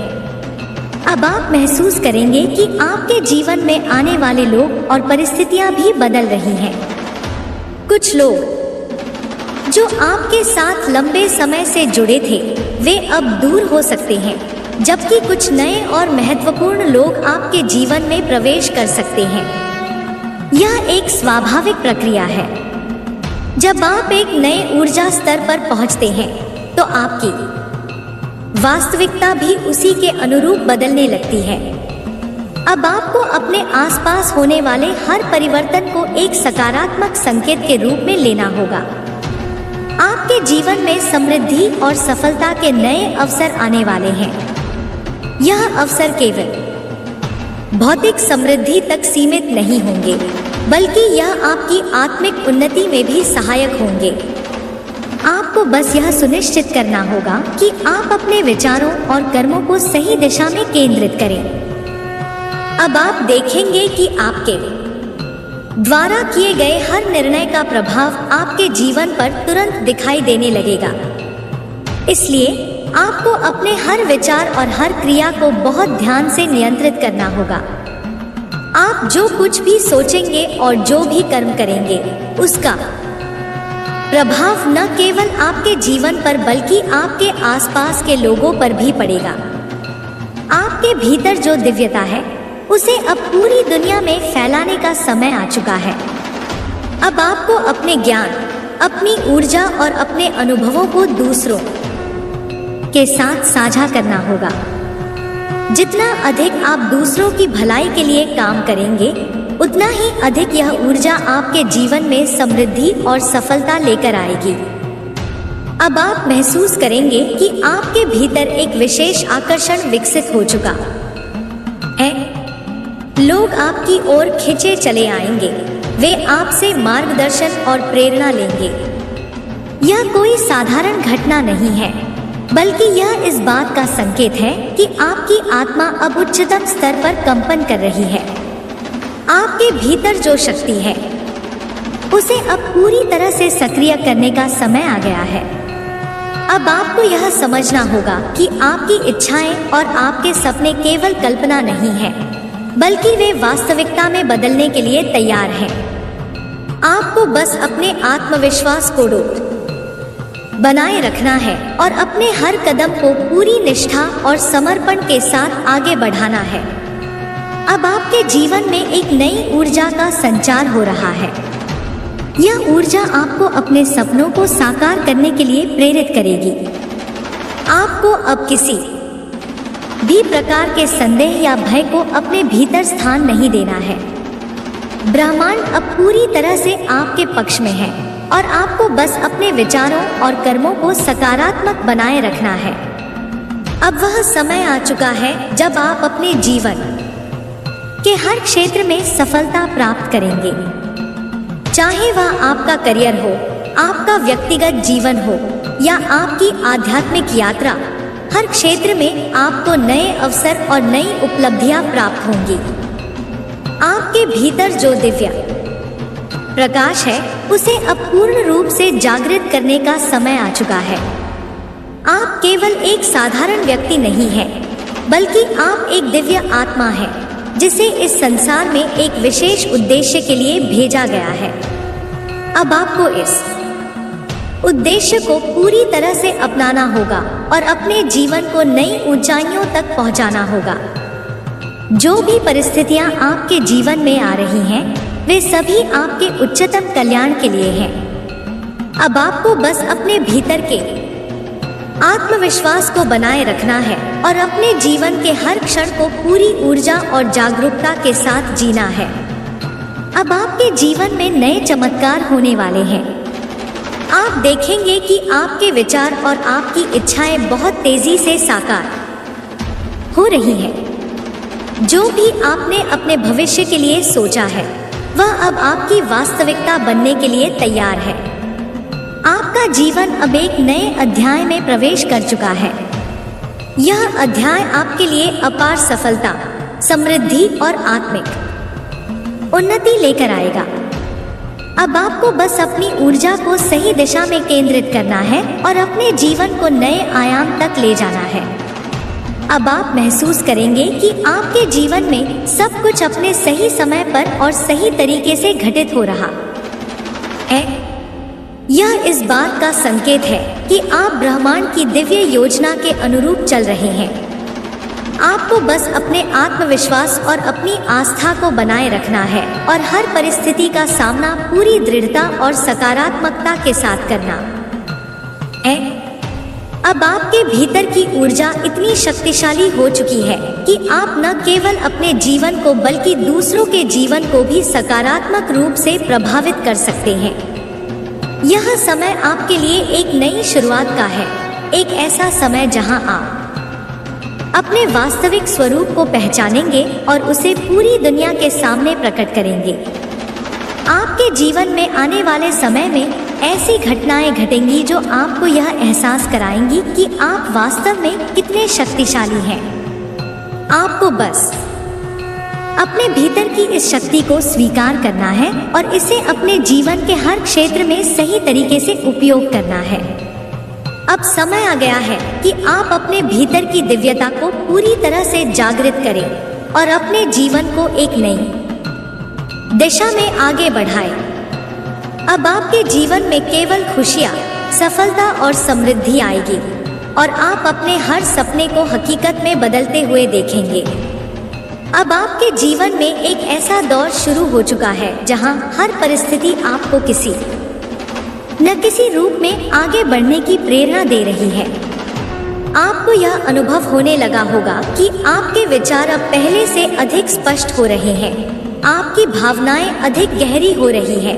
अब आप महसूस करेंगे कि आपके जीवन में आने वाले लोग और परिस्थितियां भी बदल रही हैं। कुछ लोग जो आपके साथ लंबे समय से जुड़े थे, वे अब दूर हो सकते हैं, जबकि कुछ नए और महत्वपूर्ण लोग आपके जीवन में प्रवेश कर सकते हैं। यह एक स्वाभाविक प्रक्रिया है। जब आप एक नए ऊर्जा स्तर पर पहुंचते हैं, तो आपकी वास्तविकता भी उसी के अनुरूप बदलने लगती है। अब आपको अपने आसपास होने वाले हर परिवर्तन को एक सकारात्मक संकेत के रूप में लेना होगा। आपके जीवन में समृद्धि और सफलता के नए अवसर आने वाले हैं। यह अवसर केवल भौतिक समृद्धि तक सीमित नहीं होंगे, बल्कि यह आपकी आत्मिक उन्नति में भी सहायक होंगे। आपको बस यह सुनिश्चित करना होगा कि आप अपने विचारों और कर्मों को सही दिशा में केंद्रित करें। अब आप देखेंगे कि आपके द्वारा किए गए हर निर्णय का प्रभाव आपके जीवन पर तुरंत दिखाई देने लगेगा। इसलिए आपको अपने हर विचार और हर क्रिया को बहुत ध्यान से नियंत्रित करना होगा। आप जो कुछ भी सोचेंगे और जो भी कर्म करेंगे, उसका प्रभाव न केवल आपके जीवन पर बल्कि आपके आसपास के लोगों पर भी पड़ेगा। आपके भीतर जो दिव्यता है, उसे अब पूरी दुनिया में फैलाने का समय आ चुका है। अब आपको अपने ज्ञान, अपनी ऊर्जा और अपने अनुभवों को दूसरों के साथ साझा करना होगा। जितना अधिक आप दूसरों की भलाई के लिए काम करेंगे, उतना ही अधिक यह ऊर्जा आपके जीवन में समृद्धि और सफलता लेकर आएगी। अब आप महसूस करेंगे कि आपके भीतर एक विशेष आकर्षण विकसित हो चुका है। लोग आपकी ओर खिंचे चले आएंगे, वे आपसे मार्गदर्शन और प्रेरणा लेंगे। यह कोई साधारण घटना नहीं है, बल्कि यह इस बात का संकेत है कि आपकी आत्मा अब उच्चतम स्तर पर कंपन कर रही है। आपके भीतर जो शक्ति है, उसे अब पूरी तरह से सक्रिय करने का समय आ गया है। अब आपको यह समझना होगा कि आपकी इच्छाएं और आपके सपने केवल कल्पना नहीं है, बल्कि वे वास्तविकता में बदलने के लिए तैयार हैं। आपको बस अपने आत्मविश्वास को बनाए रखना है और अपने हर कदम को पूरी निष्ठा और समर्पण के साथ आगे बढ़ाना है। अब आपके जीवन में एक नई ऊर्जा का संचार हो रहा है। यह ऊर्जा आपको अपने सपनों को साकार करने के लिए प्रेरित करेगी। आपको अब किसी भी प्रकार के संदेह या भय को अपने भीतर स्थान नहीं देना है। ब्रह्मांड अब पूरी तरह से आपके पक्ष में है और आपको बस अपने विचारों और कर्मों को सकारात्मक बनाए रखना है। अब वह समय आ चुका है जब आप अपने जीवन के हर क्षेत्र में सफलता प्राप्त करेंगे। चाहे वह आपका करियर हो, आपका व्यक्तिगत जीवन हो या आपकी आध्यात्मिक यात्रा, हर क्षेत्र में आपको नए अवसर और नई उपलब्धियां प्राप्त होंगी। आपके भीतर जो दिव्य प्रकाश है, उसे अब पूर्ण रूप से जागृत करने का समय आ चुका है। आप केवल एक साधारण व्यक्ति नहीं हैं, बल्कि आप एक दिव्य आत्मा हैं, जिसे इस संसार में एक विशेष उद्देश्य के लिए भेजा गया है। अब आपको इस उद्देश्य को पूरी तरह से अपनाना होगा और अपने जीवन को नई ऊंचाइयों तक पहुंचाना होगा। जो भी परिस्थितियां आपके जीवन में आ रही हैं, वे सभी आपके उच्चतम कल्याण के लिए हैं। अब आपको बस अपने भीतर के आत्मविश्वास को बनाए रखना है और अपने जीवन के हर क्षण को पूरी ऊर्जा और जागरूकता के साथ जीना है। अब आपके जीवन में नए चमत्कार होने वाले हैं। आप देखेंगे कि आपके विचार और आपकी इच्छाएं बहुत तेजी से साकार हो रही हैं। जो भी आपने अपने भविष्य के लिए सोचा है, वह अब आपकी वास्तविकता बनने के लिए तैयार है। आपका जीवन अब एक नए अध्याय में प्रवेश कर चुका है। यह अध्याय आपके लिए अपार सफलता, समृद्धि और आत्मिक उन्नति लेकर आएगा। अब आपको बस अपनी ऊर्जा को सही दिशा में केंद्रित करना है और अपने जीवन को नए आयाम तक ले जाना है। अब आप महसूस करेंगे कि आपके जीवन में सब कुछ अपने सही समय पर और सही तरीके से घटित हो रहा है। यह इस बात का संकेत है कि आप ब्रह्मांड की दिव्य योजना के अनुरूप चल रहे हैं। आपको बस अपने आत्मविश्वास और अपनी आस्था को बनाए रखना है और हर परिस्थिति का सामना पूरी दृढ़ता और सकारात्मकता के साथ करना है। अब आपके भीतर की ऊर्जा इतनी शक्तिशाली हो चुकी है कि आप न केवल अपने जीवन को बल्कि दूसरों के जीवन को भी सकारात्मक रूप से प्रभावित कर सकते हैं। यह समय आपके लिए एक नई शुरुआत का है, एक ऐसा समय जहां आप अपने वास्तविक स्वरूप को पहचानेंगे और उसे पूरी दुनिया के सामने प्रकट करेंगे। आपके जीवन में आने वाले समय में ऐसी घटनाएं घटेंगी जो आपको यह एहसास कराएंगी कि आप वास्तव में कितने शक्तिशाली हैं। आपको बस अपने भीतर की इस शक्ति को स्वीकार करना है और इसे अपने जीवन के हर क्षेत्र में सही तरीके से उपयोग करना है। अब समय आ गया है कि आप अपने भीतर की दिव्यता को पूरी तरह से जागृत करें और अपने जीवन को एक नई दिशा में आगे बढ़ाएं। अब आपके जीवन में केवल खुशियां, सफलता और समृद्धि आएगी और आप अपने हर सपने को हकीकत में बदलते हुए देखेंगे। अब आपके जीवन में एक ऐसा दौर शुरू हो चुका है जहां हर परिस्थिति आपको किसी न किसी रूप में आगे बढ़ने की प्रेरणा दे रही है। आपको यह अनुभव होने लगा होगा कि आपके विचार अब पहले से अधिक स्पष्ट हो रहे हैं, आपकी भावनाएं अधिक गहरी हो रही है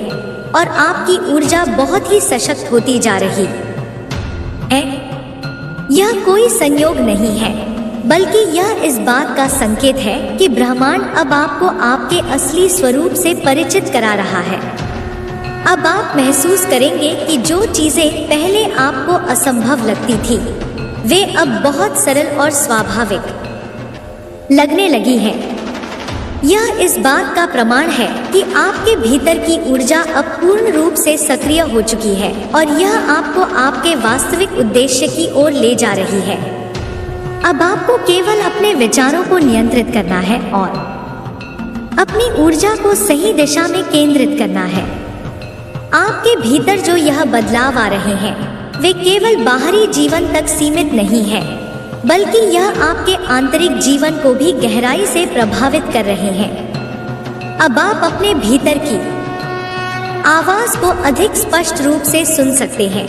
और आपकी ऊर्जा बहुत ही सशक्त होती जा रही है। यह कोई संयोग नहीं है, बल्कि यह इस बात का संकेत है कि ब्रह्मांड अब आपको आपके असली स्वरूप से परिचित करा रहा है। अब आप महसूस करेंगे कि जो चीजें पहले आपको असंभव लगती थी, वे अब बहुत सरल और स्वाभाविक लगने लगी हैं। यह इस बात का प्रमाण है कि आपके भीतर की ऊर्जा अब पूर्ण रूप से सक्रिय हो चुकी है और यह आपको आपके वास्तविक उद्देश्य की ओर ले जा रही है। अब आपको केवल अपने विचारों को नियंत्रित करना है और अपनी ऊर्जा को सही दिशा में केंद्रित करना है। आपके भीतर जो यह बदलाव आ रहे हैं, वे केवल बाहरी जीवन तक सीमित नहीं हैं, बल्कि यह आपके आंतरिक जीवन को भी गहराई से प्रभावित कर रहे हैं। अब आप अपने भीतर की आवाज को अधिक स्पष्ट रूप से सुन सकते हैं।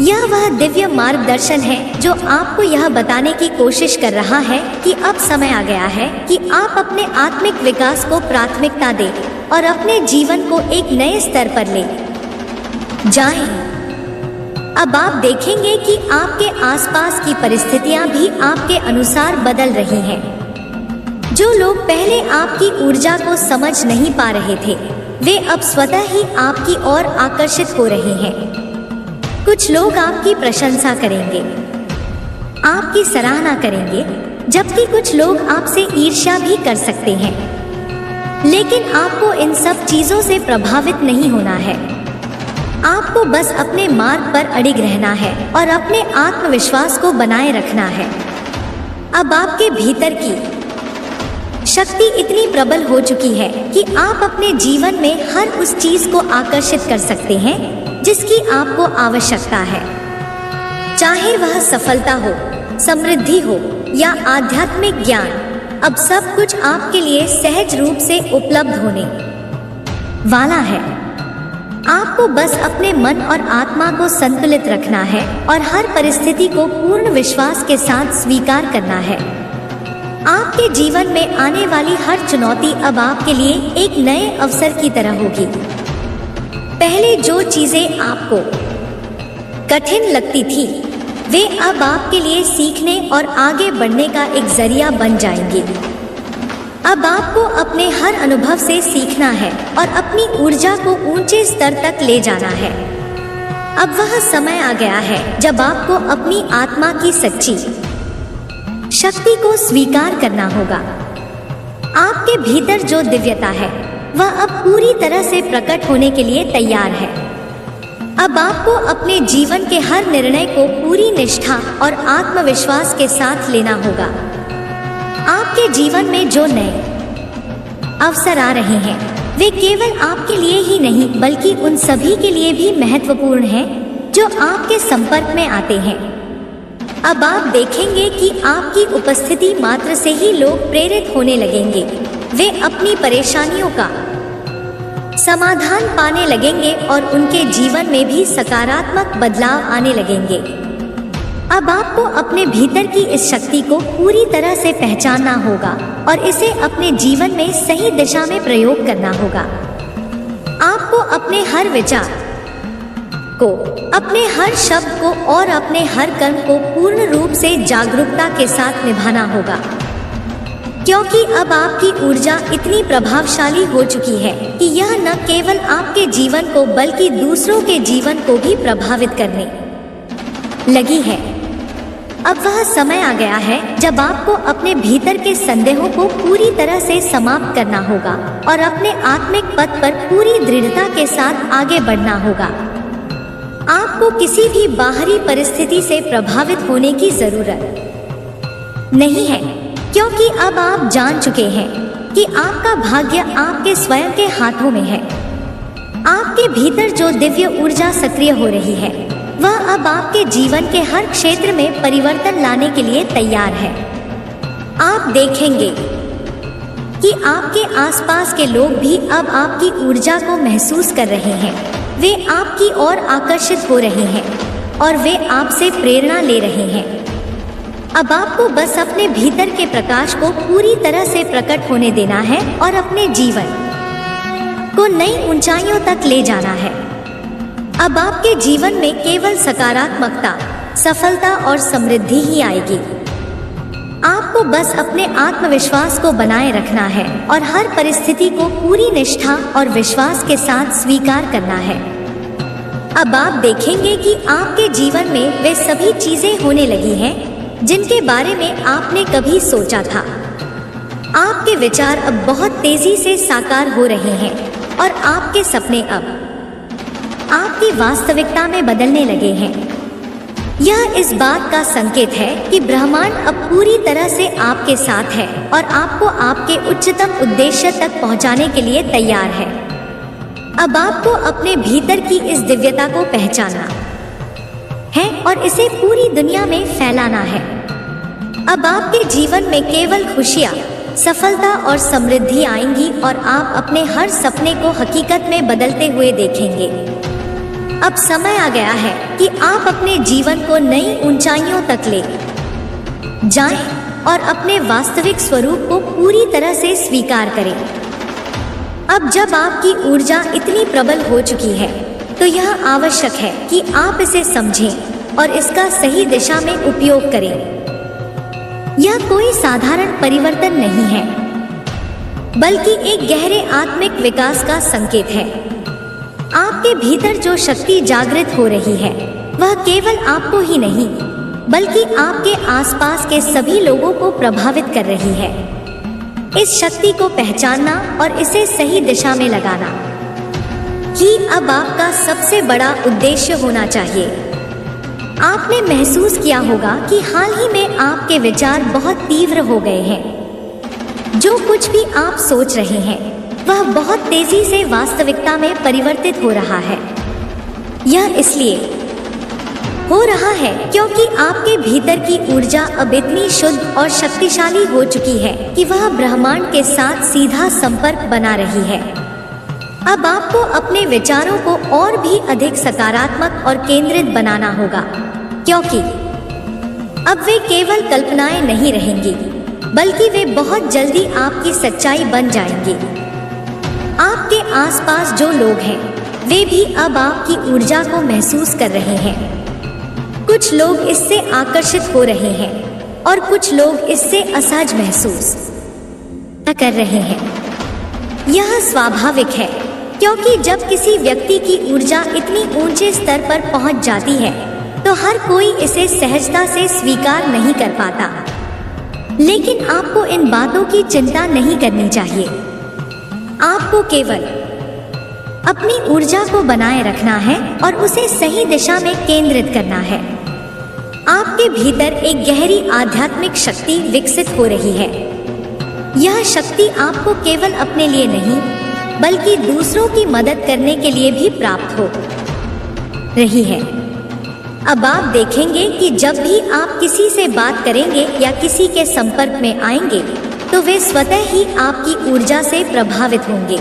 यह वह दिव्य मार्गदर्शन है जो आपको यह बताने की कोशिश कर रहा है कि अब समय आ गया है कि आप अपने आत्मिक विकास को प्राथमिकता दें और अपने जीवन को एक नए स्तर पर ले जाएं। अब आप देखेंगे कि आपके आसपास की परिस्थितियां भी आपके अनुसार बदल रही हैं। जो लोग पहले आपकी ऊर्जा को समझ नहीं पा रहे थे, वे अब स्वतः ही आपकी ओर आकर्षित हो रहे हैं। कुछ लोग आपकी प्रशंसा करेंगे, आपकी सराहना करेंगे, जबकि कुछ लोग आपसे ईर्ष्या भी कर सकते हैं। लेकिन आपको इन सब चीजों से प्रभावित नहीं होना है। आपको बस अपने मार्ग पर अडिग रहना है और अपने आत्मविश्वास को बनाए रखना है। अब आपके भीतर की शक्ति इतनी प्रबल हो चुकी है कि आप अपने जीवन में हर उस चीज को आकर्षित कर सकते हैं जिसकी आपको आवश्यकता है, चाहे वह सफलता हो, समृद्धि हो या आध्यात्मिक ज्ञान। अब सब कुछ आपके लिए सहज रूप से उपलब्ध होने वाला है। आपको बस अपने मन और आत्मा को संतुलित रखना है और हर परिस्थिति को पूर्ण विश्वास के साथ स्वीकार करना है। आपके जीवन में आने वाली हर चुनौती अब आपके लिए एक नए अवसर की तरह होगी। पहले जो चीजें आपको कठिन लगती थी, वे अब आपके लिए सीखने और आगे बढ़ने का एक जरिया बन जाएंगी। अब आपको अपने हर अनुभव से सीखना है और अपनी ऊर्जा को ऊंचे स्तर तक ले जाना है। अब वह समय आ गया है जब आपको अपनी आत्मा की सच्ची शक्ति को स्वीकार करना होगा। आपके भीतर जो दिव्यता है, वह अब पूरी तरह से प्रकट होने के लिए तैयार है। अब आपको अपने जीवन के हर निर्णय को पूरी निष्ठा और आत्मविश्वास के साथ लेना होगा। आपके जीवन में जो नए अवसर आ रहे हैं, वे केवल आपके लिए ही नहीं बल्कि उन सभी के लिए भी महत्वपूर्ण हैं जो आपके संपर्क में आते हैं। अब आप देखेंगे कि आपकी उपस्थिति मात्र से ही लोग प्रेरित होने लगेंगे। वे अपनी परेशानियों का समाधान पाने लगेंगे और उनके जीवन में भी सकारात्मक बदलाव आने लगेंगे। अब आपको अपने भीतर की इस शक्ति को पूरी तरह से पहचानना होगा और इसे अपने जीवन में सही दिशा में प्रयोग करना होगा। आपको अपने हर विचार को, अपने हर शब्द को और अपने हर कर्म को पूर्ण रूप से जागरूकता के साथ निभाना होगा, क्योंकि अब आपकी ऊर्जा इतनी प्रभावशाली हो चुकी है कि यह न केवल आपके जीवन को बल्कि दूसरों के जीवन को भी प्रभावित करने लगी है। अब वह समय आ गया है जब आपको अपने भीतर के संदेहों को पूरी तरह से समाप्त करना होगा और अपने आत्मिक पथ पर पूरी दृढ़ता के साथ आगे बढ़ना होगा। आपको किसी भी बाहरी परिस्थिति से प्रभावित होने की जरूरत नहीं है, क्योंकि अब आप जान चुके हैं कि आपका भाग्य आपके स्वयं के हाथों में है। आपके भीतर जो दिव्य ऊर्जा सक्रिय हो रही है, वह अब आपके जीवन के हर क्षेत्र में परिवर्तन लाने के लिए तैयार है। आप देखेंगे कि आपके आसपास के लोग भी अब आपकी ऊर्जा को महसूस कर रहे हैं। वे आपकी ओर आकर्षित हो रहे हैं और वे आपसे प्रेरणा ले रहे हैं। अब आपको बस अपने भीतर के प्रकाश को पूरी तरह से प्रकट होने देना है और अपने जीवन को नई ऊंचाइयों तक ले जाना है। अब आपके जीवन में केवल सकारात्मकता, सफलता और समृद्धि ही आएगी। आपको बस अपने आत्मविश्वास को बनाए रखना है और हर परिस्थिति को पूरी निष्ठा और विश्वास के साथ स्वीकार करना है। अब आप देखेंगे कि आपके जीवन में वे सभी चीजें होने लगी हैं जिनके बारे में आपने कभी सोचा था। आपके विचार अब बहुत तेजी से साकार हो रहे हैं और आपके सपने अब आपकी वास्तविकता में बदलने लगे हैं। यह इस बात का संकेत है कि ब्रह्मांड अब पूरी तरह से आपके साथ है और आपको आपके उच्चतम उद्देश्य तक पहुंचाने के लिए तैयार है। अब आपको अपने भीतर की इस दिव्यता को पहचानना है और इसे पूरी दुनिया में फैलाना है। अब आपके जीवन में केवल खुशियाँ, सफलता और समृद्धि आएंगी और आप अपने हर सपने को हकीकत में बदलते हुए देखेंगे। अब समय आ गया है कि आप अपने जीवन को नई ऊंचाइयों तक ले जाएं और अपने वास्तविक स्वरूप को पूरी तरह से स्वीकार करें। अब जब आपकी ऊर्जा इतनी प्रबल हो चुकी है तो यह आवश्यक है कि आप इसे समझें और इसका सही दिशा में उपयोग करें। यह कोई साधारण परिवर्तन नहीं है, बल्कि एक गहरे आत्मिक विकास का संकेत है। आपके भीतर जो शक्ति जागृत हो रही है वह केवल आपको ही नहीं बल्कि आपके आसपास के सभी लोगों को प्रभावित कर रही है। इस शक्ति को पहचानना और इसे सही दिशा में लगाना ही अब आपका सबसे बड़ा उद्देश्य होना चाहिए। आपने महसूस किया होगा कि हाल ही में आपके विचार बहुत तीव्र हो गए हैं। जो कुछ भी आप सोच रहे हैं वह बहुत तेजी से वास्तविकता में परिवर्तित हो रहा है। यह इसलिए हो रहा है क्योंकि आपके भीतर की ऊर्जा अब इतनी शुद्ध और शक्तिशाली हो चुकी है कि वह ब्रह्मांड के साथ सीधा संपर्क बना रही है। अब आपको अपने विचारों को और भी अधिक सकारात्मक और केंद्रित बनाना होगा, क्योंकि अब वे केवल कल्पनाएं नहीं रहेंगी बल्कि वे बहुत जल्दी आपकी सच्चाई बन जाएंगी। आपके आसपास जो लोग हैं वे भी अब आपकी ऊर्जा को महसूस कर रहे हैं। कुछ लोग इससे आकर्षित हो रहे हैं और कुछ लोग इससे असहज महसूस कर रहे हैं। यह स्वाभाविक है क्योंकि जब किसी व्यक्ति की ऊर्जा इतनी ऊंचे स्तर पर पहुंच जाती है तो हर कोई इसे सहजता से स्वीकार नहीं कर पाता। लेकिन आपको इन बातों की चिंता नहीं करनी चाहिए। आपको केवल अपनी ऊर्जा को बनाए रखना है और उसे सही दिशा में केंद्रित करना है। आपके भीतर एक गहरी आध्यात्मिक शक्ति विकसित हो रही है। यह शक्ति आपको केवल अपने लिए नहीं बल्कि दूसरों की मदद करने के लिए भी प्राप्त हो रही है। अब आप देखेंगे कि जब भी आप किसी से बात करेंगे या किसी के संपर्क में आएंगे तो वे स्वतः ही आपकी ऊर्जा से प्रभावित होंगे।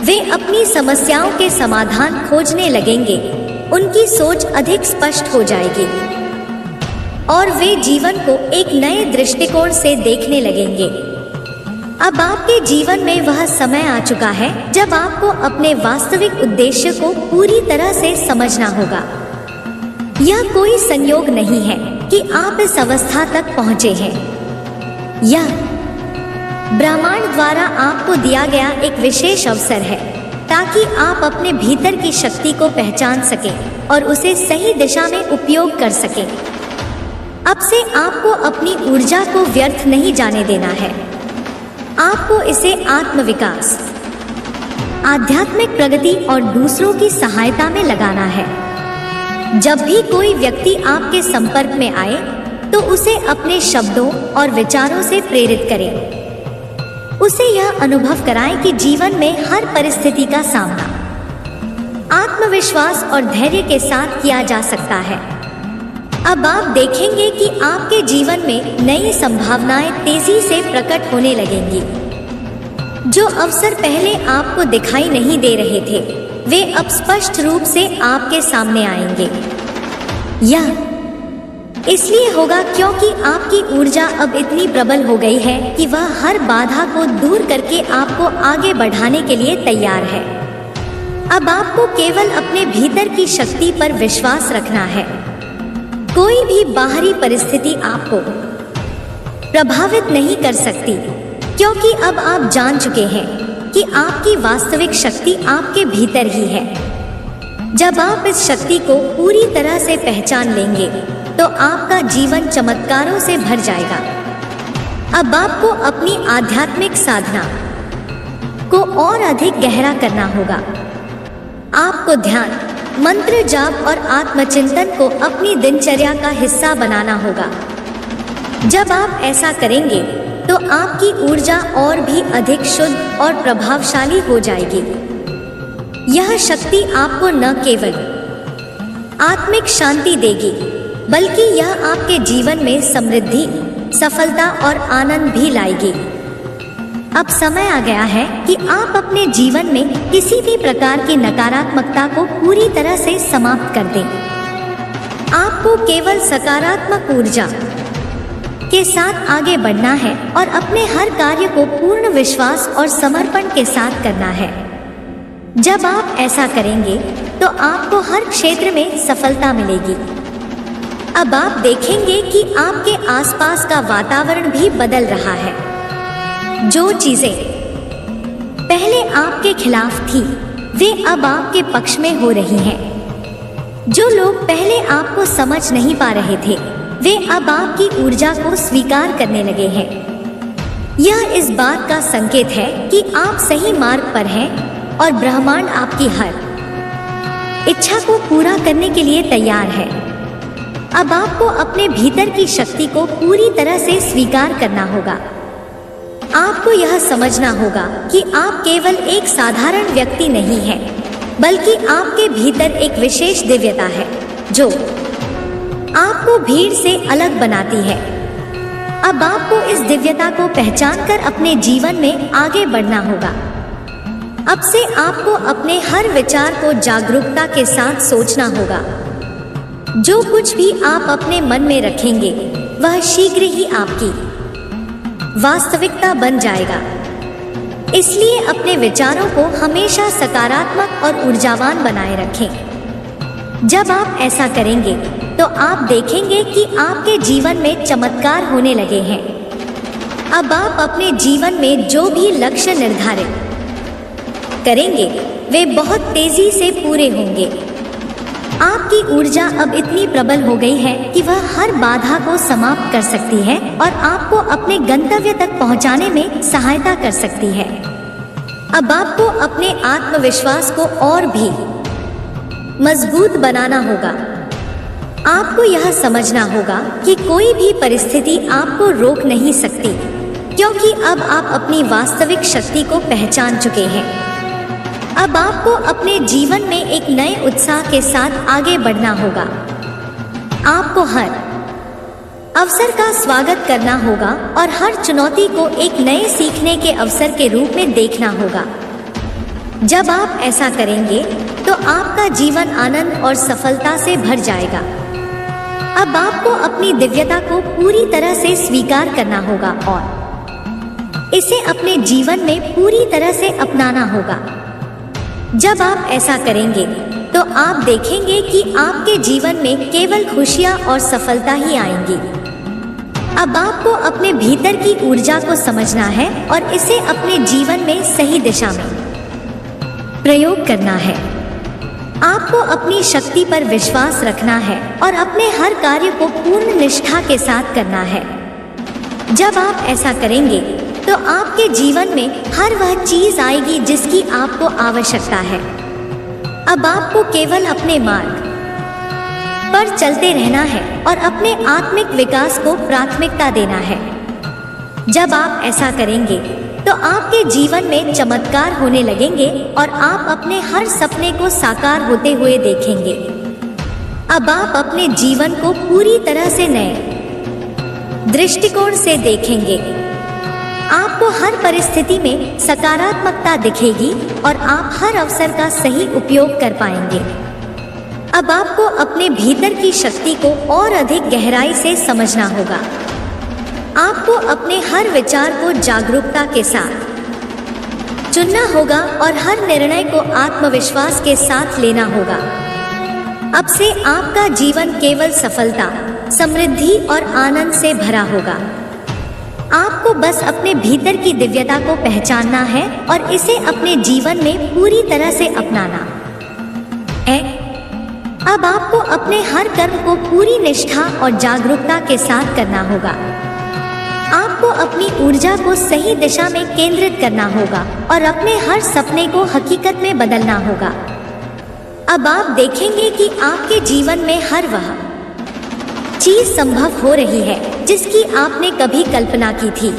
वे अपनी समस्याओं के समाधान खोजने लगेंगे, उनकी सोच अधिक स्पष्ट हो जाएगी और वे जीवन को एक नए दृष्टिकोण से देखने लगेंगे। अब आपके जीवन में वह समय आ चुका है जब आपको अपने वास्तविक उद्देश्य को पूरी तरह से समझना होगा। यह कोई संयोग नहीं है कि आप इस अवस्था तक पहुंचे हैं। यह ब्रह्मांड द्वारा आपको दिया गया एक विशेष अवसर है ताकि आप अपने भीतर की शक्ति को पहचान सकें और उसे सही दिशा में उपयोग कर सकें। अब से आपको अपनी ऊर्जा को व्यर्थ नहीं जाने देना है। आपको इसे आत्मविकास, आध्यात्मिक प्रगति और दूसरों की सहायता में लगाना है। जब भी कोई व्यक्ति आपके संपर्क में आए तो उसे अपने शब्दों और विचारों से प्रेरित करें। उसे यह अनुभव कराएं कि जीवन में हर परिस्थिति का सामना आत्मविश्वास और धैर्य के साथ किया जा सकता है। अब आप देखेंगे कि आपके जीवन में नई संभावनाएं तेजी से प्रकट होने लगेंगी। जो अवसर पहले आपको दिखाई नहीं दे रहे थे वे अब स्पष्ट रूप से आपके सामने आएंगे। यह इसलिए होगा क्योंकि आपकी ऊर्जा अब इतनी प्रबल हो गई है कि वह हर बाधा को दूर करके आपको आगे बढ़ाने के लिए तैयार है। अब आपको केवल अपने भीतर की शक्ति पर विश्वास रखना है। कोई भी बाहरी परिस्थिति आपको प्रभावित नहीं कर सकती, क्योंकि अब आप जान चुके हैं कि आपकी वास्तविक शक्ति आपके भीतर ही है। जब आप इस शक्ति को पूरी तरह से पहचान लेंगे तो आपका जीवन चमत्कारों से भर जाएगा। अब आपको अपनी आध्यात्मिक साधना को और अधिक गहरा करना होगा। आपको ध्यान, मंत्र जाप और आत्मचिंतन को अपनी दिनचर्या का हिस्सा बनाना होगा। जब आप ऐसा करेंगे तो आपकी ऊर्जा और भी अधिक शुद्ध और प्रभावशाली हो जाएगी। यह शक्ति आपको न केवल आत्मिक शांति देगी, बल्कि यह आपके जीवन में समृद्धि, सफलता और आनंद भी लाएगी। अब समय आ गया है कि आप अपने जीवन में किसी भी प्रकार की नकारात्मकता को पूरी तरह से समाप्त कर दें। आपको केवल सकारात्मक ऊर्जा के साथ आगे बढ़ना है और अपने हर कार्य को पूर्ण विश्वास और समर्पण के साथ करना है। जब आप ऐसा करेंगे तो आपको हर क्षेत्र में सफलता मिलेगी। अब आप देखेंगे कि आपके आसपास का वातावरण भी बदल रहा है। जो चीजें पहले आपके खिलाफ थी, वे अब आपके पक्ष में हो रही हैं। जो लोग पहले आपको समझ नहीं पा रहे थे, वे अब आपकी ऊर्जा को स्वीकार करने लगे हैं। यह इस बात का संकेत है कि आप सही मार्ग पर हैं और ब्रह्मांड आपकी हर इच्छा को पूरा करने के लिए तैयार है। अब आपको अपने भीतर की शक्ति को पूरी तरह से स्वीकार करना होगा। आपको यह समझना होगा कि आप केवल एक साधारण व्यक्ति नहीं हैं, बल्कि आपके भीतर एक विशेष दिव्यता है जो आपको भीड़ से अलग बनाती है। अब आपको इस दिव्यता को पहचानकर अपने जीवन में आगे बढ़ना होगा। अब से आपको अपने हर विचार को जागरूकता के साथ सोचना होगा। जो कुछ भी आप अपने मन में रखेंगे, वह शीघ्र ही आपकी वास्तविकता बन जाएगा। इसलिए अपने विचारों को हमेशा सकारात्मक और ऊर्जावान बनाए रखें। जब आप ऐसा करेंगे तो आप देखेंगे कि आपके जीवन में चमत्कार होने लगे हैं। अब आप अपने जीवन में जो भी लक्ष्य निर्धारित करेंगे, वे बहुत तेजी से पूरे होंगे। आपकी ऊर्जा अब इतनी प्रबल हो गई है कि वह हर बाधा को समाप्त कर सकती है और आपको अपने गंतव्य तक पहुंचाने में सहायता कर सकती है। अब आपको अपने आत्मविश्वास को और भी मजबूत बनाना होगा। आपको यह समझना होगा कि कोई भी परिस्थिति आपको रोक नहीं सकती, क्योंकि अब आप अपनी वास्तविक शक्ति को पहचान चुके हैं। अब आपको अपने जीवन में एक नए उत्साह के साथ आगे बढ़ना होगा। आपको हर अवसर का स्वागत करना होगा और हर चुनौती को एक नए सीखने के अवसर के रूप में देखना होगा। जब आप ऐसा करेंगे तो आपका जीवन आनंद और सफलता से भर जाएगा। अब आपको अपनी दिव्यता को पूरी तरह से स्वीकार करना होगा और इसे अपने जीवन में पूरी तरह से अपनाना होगा। जब आप ऐसा करेंगे तो आप देखेंगे कि आपके जीवन में केवल खुशियां और सफलता ही आएंगी। अब आपको अपने भीतर की ऊर्जा को समझना है और इसे अपने जीवन में सही दिशा में प्रयोग करना है। आपको अपनी शक्ति पर विश्वास रखना है और अपने हर कार्य को पूर्ण निष्ठा के साथ करना है। जब आप ऐसा करेंगे तो आपके जीवन में हर वह चीज आएगी जिसकी आपको आवश्यकता है। अब आपको केवल अपने मार्ग पर चलते रहना है और अपने आत्मिक विकास को प्राथमिकता देना है। जब आप ऐसा करेंगे तो आपके जीवन में चमत्कार होने लगेंगे और आप अपने हर सपने को साकार होते हुए देखेंगे। अब आप अपने जीवन को पूरी तरह से नए दृष्टिकोण से देखेंगे। आपको हर परिस्थिति में सकारात्मकता दिखेगी और आप हर अवसर का सही उपयोग कर पाएंगे। अब आपको अपने भीतर की शक्ति को और अधिक गहराई से समझना होगा। आपको अपने हर विचार को जागरूकता के साथ चुनना होगा और हर निर्णय को आत्मविश्वास के साथ लेना होगा। अब से आपका जीवन केवल सफलता, समृद्धि और आनंद से भरा होगा। आपको बस अपने भीतर की दिव्यता को पहचानना है और इसे अपने जीवन में पूरी तरह से अपनाना है। अब आपको अपने हर कर्म को पूरी निष्ठा और जागरूकता के साथ करना होगा। आपको अपनी ऊर्जा को सही दिशा में केंद्रित करना होगा और अपने हर सपने को हकीकत में बदलना होगा। अब आप देखेंगे कि आपके जीवन में हर वह चीज संभव हो रही है जिसकी आपने कभी कल्पना की थी।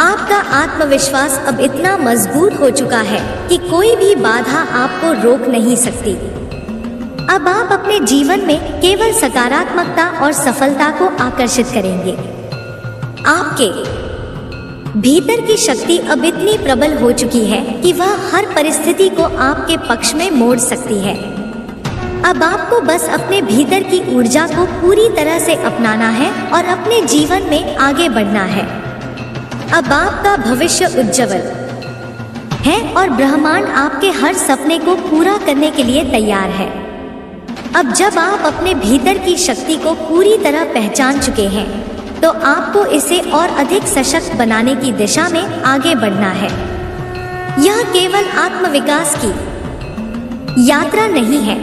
आपका आत्मविश्वास अब इतना मजबूत हो चुका है कि कोई भी बाधा आपको रोक नहीं सकती। अब आप अपने जीवन में केवल सकारात्मकता और सफलता को आकर्षित करेंगे। आपके भीतर की शक्ति अब इतनी प्रबल हो चुकी है कि वह हर परिस्थिति को आपके पक्ष में मोड़ सकती है। अब आपको बस अपने भीतर की ऊर्जा को पूरी तरह से अपनाना है और अपने जीवन में आगे बढ़ना है। अब आपका भविष्य उज्जवल है और ब्रह्मांड आपके हर सपने को पूरा करने के लिए तैयार है। अब जब आप अपने भीतर की शक्ति को पूरी तरह पहचान चुके हैं तो आपको इसे और अधिक सशक्त बनाने की दिशा में आगे बढ़ना है। यह केवल आत्मविकास की यात्रा नहीं है,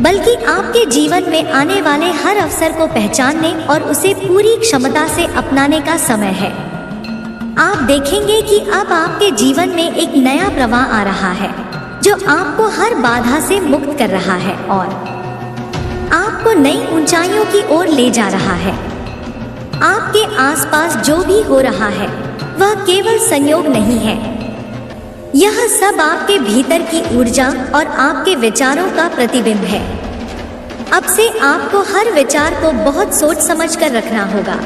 बल्कि आपके जीवन में आने वाले हर अवसर को पहचानने और उसे पूरी क्षमता से अपनाने का समय है। आप देखेंगे कि अब आपके जीवन में एक नया प्रवाह आ रहा है जो आपको हर बाधा से मुक्त कर रहा है और आपको नई ऊंचाइयों की ओर ले जा रहा है। आपके आसपास जो भी हो रहा है वह केवल संयोग नहीं है। यह सब आपके भीतर की ऊर्जा और आपके विचारों का प्रतिबिंब है। अब से आपको हर विचार को बहुत सोच समझ कर रखना होगा,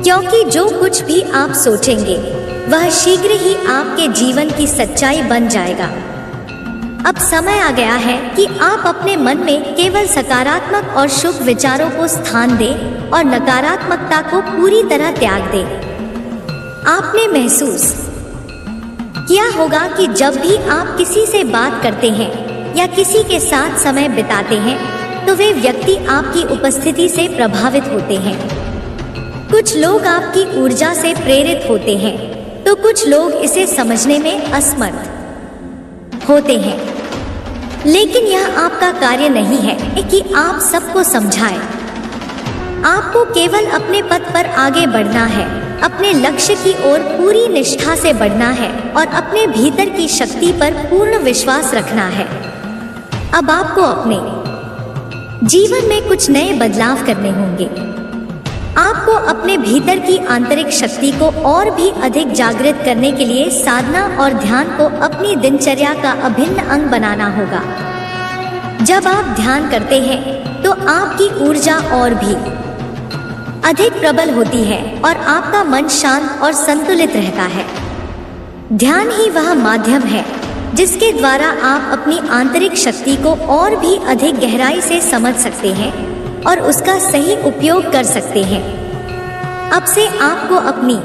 क्योंकि जो कुछ भी आप सोचेंगे वह शीघ्र ही आपके जीवन की सच्चाई बन जाएगा। अब समय आ गया है कि आप अपने मन में केवल सकारात्मक और शुभ विचारों को स्थान दें और नकारात्मकता को पूरी तरह त्याग दें। आपने महसूस किया होगा कि जब भी आप किसी से बात करते हैं या किसी के साथ समय बिताते हैं तो वे व्यक्ति आपकी उपस्थिति से प्रभावित होते हैं। कुछ लोग आपकी ऊर्जा से प्रेरित होते हैं तो कुछ लोग इसे समझने में असमर्थ होते हैं। लेकिन यह आपका कार्य नहीं है कि आप सबको समझाएं। आपको केवल अपने पथ पर आगे बढ़ना है, अपने लक्ष्य की ओर पूरी निष्ठा से बढ़ना है और अपने भीतर की शक्ति पर पूर्ण विश्वास रखना है। अब आपको अपने जीवन में कुछ नए बदलाव करने होंगे। आपको अपने भीतर की आंतरिक शक्ति को और भी अधिक जागृत करने के लिए साधना और ध्यान को अपनी दिनचर्या का अभिन्न अंग बनाना होगा। जब आप ध्यान करते हैं तो आपकी ऊर्जा और भी अधिक प्रबल होती है और आपका मन शांत और संतुलित रहता है। ध्यान ही वह माध्यम है जिसके द्वारा आप अपनी आंतरिक शक्ति को और भी अधिक गहराई से समझ सकते हैं और उसका सही उपयोग कर सकते हैं। अब से आपको अपनी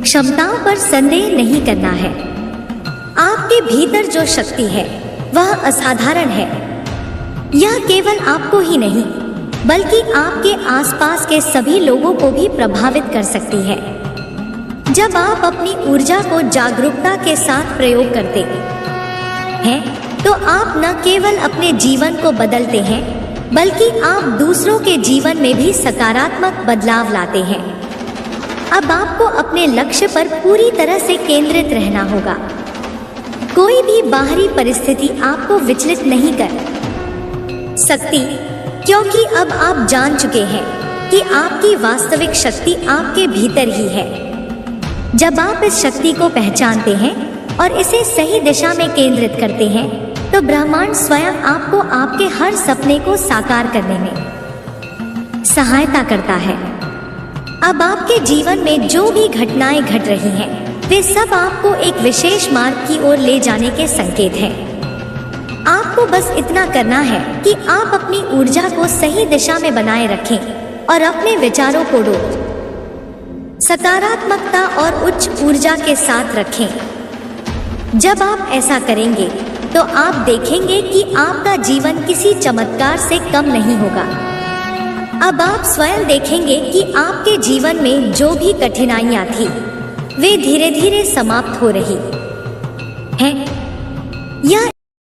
क्षमताओं पर संदेह नहीं करना है। आपके भीतर जो शक्ति है वह असाधारण है। यह केवल आपको ही नहीं बल्कि आपके आसपास के सभी लोगों को भी प्रभावित कर सकती है। जब आप अपनी ऊर्जा को जागरूकता के साथ प्रयोग करते हैं तो आप न केवल अपने जीवन को बदलते हैं बल्कि आप दूसरों के जीवन में भी सकारात्मक बदलाव लाते हैं। अब आपको अपने लक्ष्य पर पूरी तरह से केंद्रित रहना होगा। कोई भी बाहरी परिस्थिति आपको विचलित नहीं कर सकती, क्योंकि अब आप जान चुके हैं कि आपकी वास्तविक शक्ति आपके भीतर ही है। जब आप इस शक्ति को पहचानते हैं और इसे सही दिशा में केंद्रित करते हैं तो ब्रह्मांड स्वयं आपको आपके हर सपने को साकार करने में सहायता करता है। अब आपके जीवन में जो भी घटनाएं घट रही हैं, वे सब आपको एक विशेष मार्ग की ओर ले जाने के संकेत हैं। आपको बस इतना करना है कि आप अपनी ऊर्जा को सही दिशा में बनाए रखें और अपने विचारों को सकारात्मकता और उच्च ऊर्जा के साथ रखें। जब आप ऐसा करेंगे तो आप देखेंगे कि आपका जीवन किसी चमत्कार से कम नहीं होगा। अब आप स्वयं देखेंगे कि आपके जीवन में जो भी कठिनाइयां थी वे धीरे धीरे समाप्त हो रही हैं। यह